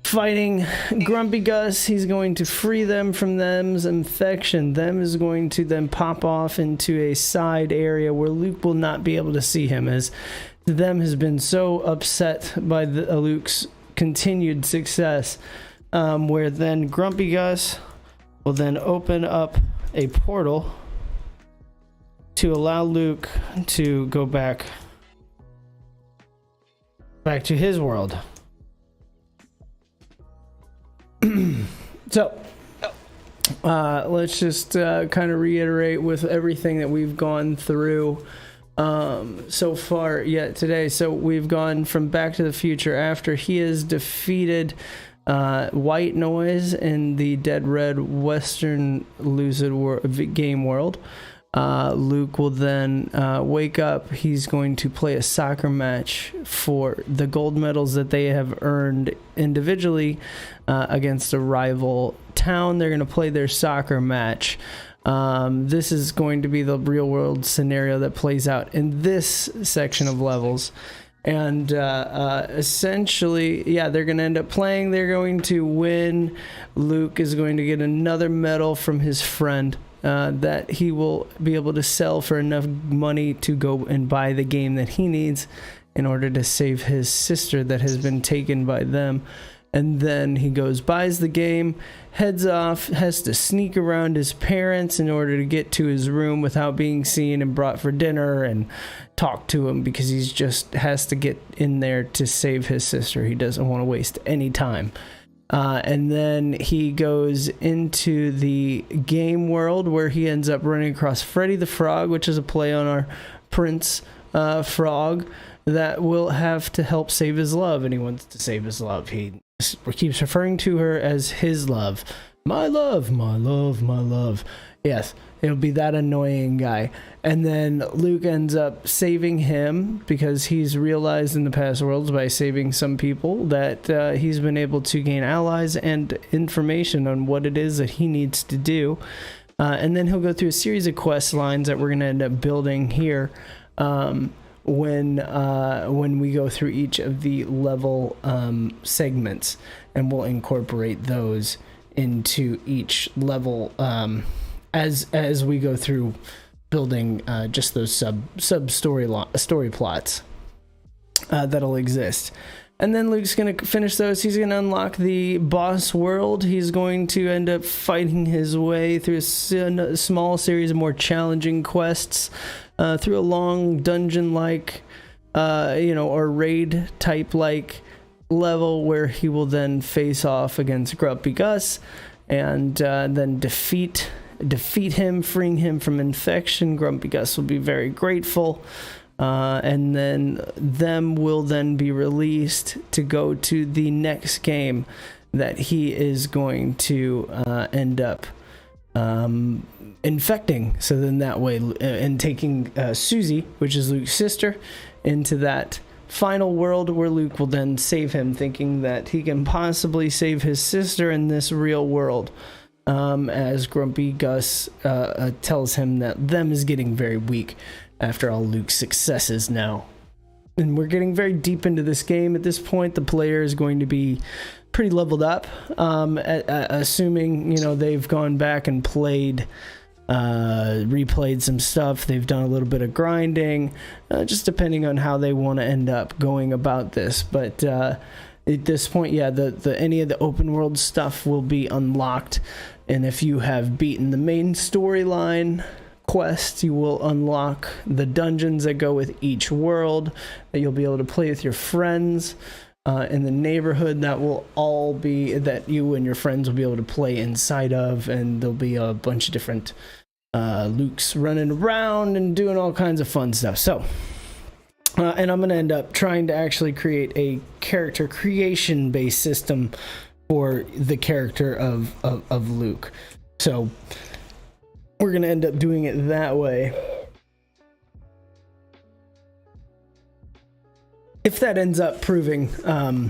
fighting Grumpy Gus. He's going to free them from them's infection. Them is going to then pop off into a side area where Luke will not be able to see him, as them has been so upset by Luke's continued success, where then Grumpy Gus will then open up a portal to allow Luke to go back to his world. So let's just kind of reiterate with everything that we've gone through so far yet today. So we've gone from Back to the Future after he has defeated White Noise in the Dead Red Western Lucid game world. Luke will then wake up. He's going to play a soccer match for the gold medals that they have earned individually against a rival town. They're going to play their soccer match. This is going to be the real world scenario that plays out in this section of levels. And essentially, yeah, they're going to end up playing. They're going to win. Luke is going to get another medal from his friend that he will be able to sell for enough money to go and buy the game that he needs in order to save his sister that has been taken by them. And then he goes, buys the game, heads off, has to sneak around his parents in order to get to his room without being seen and brought for dinner and talk to him, because he's just has to get in there to save his sister. He doesn't want to waste any time. And then he goes into the game world where he ends up running across Freddy the Frog, which is a play on our Prince Frog that will have to help save his love, and he wants to save his love. He keeps referring to her as his love. My love, my love, my love. Yes, it'll be that annoying guy. And then Luke ends up saving him because he's realized in the past worlds by saving some people that he's been able to gain allies and information on what it is that he needs to do. And then he'll go through a series of quest lines that we're going to end up building here when we go through each of the level segments, and we'll incorporate those into each level as we go through building just those sub story plots that'll exist. And then Luke's going to finish those. He's going to unlock the boss world. He's going to end up fighting his way through a small series of more challenging quests, through a long dungeon-like, or raid-type-like level where he will then face off against Grumpy Gus and then defeat him, freeing him from infection. Grumpy Gus will be very grateful. And then them will then be released to go to the next game that he is going to end up infecting. So then that way, and taking Susie, which is Luke's sister, into that final world where Luke will then save him, thinking that he can possibly save his sister in this real world. As Grumpy Gus tells him that them is getting very weak after all Luke's successes now. And we're getting very deep into this game. At this point, the player is going to be pretty leveled up, assuming, they've gone back and replayed some stuff. They've done a little bit of grinding, just depending on how they want to end up going about this. But at this point, the any of the open world stuff will be unlocked. And if you have beaten the main storyline quests, you will unlock the dungeons that go with each world that you'll be able to play with your friends in the neighborhood. That will all be that you and your friends will be able to play inside of, and there'll be a bunch of different Lukes running around and doing all kinds of fun stuff. So and I'm going to end up trying to actually create a character creation based system for the character of Luke. So we're going to end up doing it that way. If that ends up proving to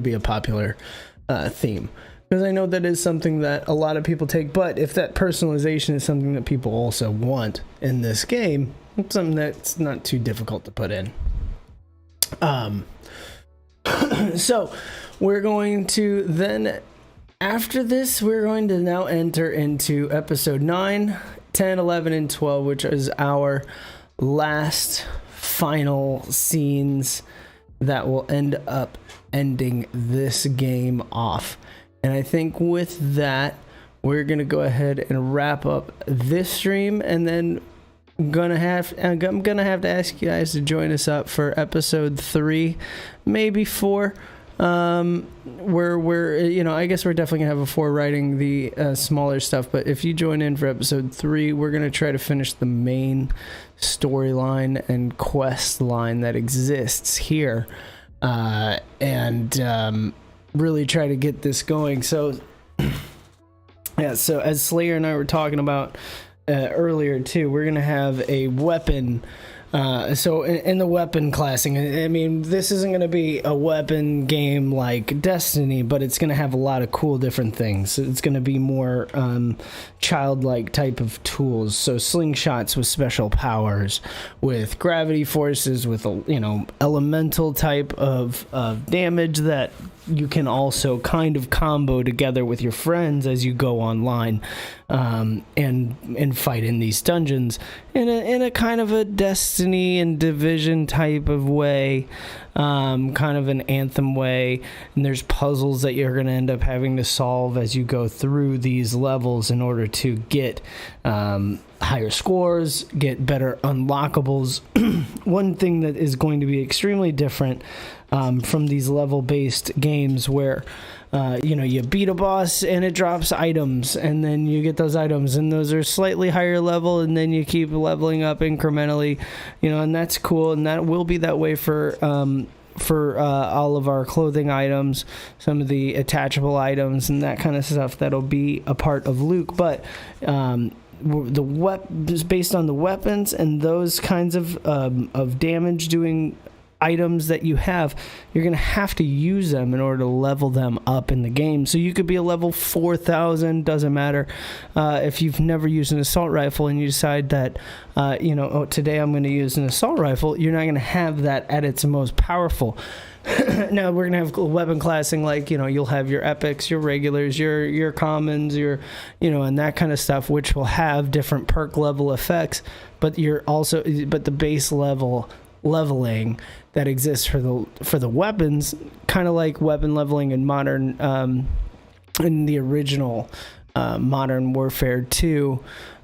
be a popular theme, because I know that is something that a lot of people take. But if that personalization is something that people also want in this game, it's something that's not too difficult to put in. So we're going to then, after this, we're going to now enter into episode 9, 10, 11, and 12, which is our last final scenes that will end up ending this game off. And I think with that, we're going to go ahead and wrap up this stream, and then I'm gonna have to ask you guys to join us up for episode 3, maybe 4. Where I guess we're definitely gonna have a 4 writing the smaller stuff. But if you join in for episode 3, we're gonna try to finish the main storyline and quest line that exists here, and really try to get this going. So yeah, so as Slayer and I were talking about earlier too, we're gonna have a weapon. So in the weapon classing, I mean, this isn't going to be a weapon game like Destiny, but it's going to have a lot of cool different things. It's going to be more childlike type of tools. So slingshots with special powers, with gravity forces, with elemental type of damage that you can also kind of combo together with your friends as you go online and fight in these dungeons in a kind of a Destiny and Division type of way, kind of an Anthem way. And there's puzzles that you're going to end up having to solve as you go through these levels in order to get higher scores, get better unlockables. One thing that is going to be extremely different from these level-based games where you beat a boss and it drops items, and then you get those items, and those are slightly higher level, and then you keep leveling up incrementally, and that's cool, and that will be that way for all of our clothing items, some of the attachable items, and that kind of stuff that'll be a part of Luke. But based on the weapons and those kinds of damage doing items that you have, you're going to have to use them in order to level them up in the game. So you could be a level 4,000, doesn't matter. If you've never used an assault rifle and you decide that, today I'm going to use an assault rifle, you're not going to have that at its most powerful. Now we're going to have weapon classing, like, you'll have your epics, your regulars, your commons, and that kind of stuff, which will have different perk level effects, but the base leveling that exists for the weapons, kind of like weapon leveling in modern in the original Modern Warfare 2,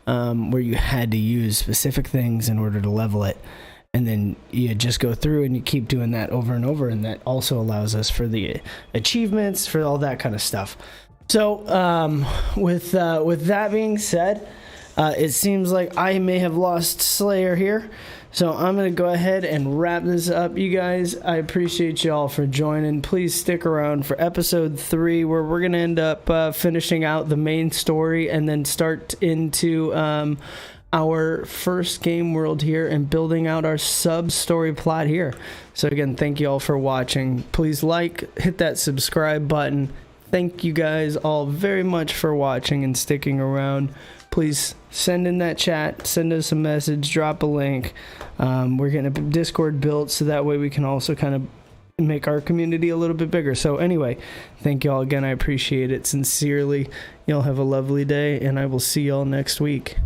where you had to use specific things in order to level it, and then you just go through and you keep doing that over and over, and that also allows us for the achievements, for all that kind of stuff. So with that being said, It seems like I may have lost Slayer here. So I'm going to go ahead and wrap this up, you guys. I appreciate y'all for joining. Please stick around for episode 3, where we're going to end up finishing out the main story and then start into our first game world here and building out our sub-story plot here. So again, thank you all for watching. Please hit that subscribe button. Thank you guys all very much for watching and sticking around. Please send in that chat, send us a message, drop a link. We're getting a Discord built so that way we can also kind of make our community a little bit bigger. So anyway, thank you all again. I appreciate it sincerely. Y'all have a lovely day, and I will see y'all next week.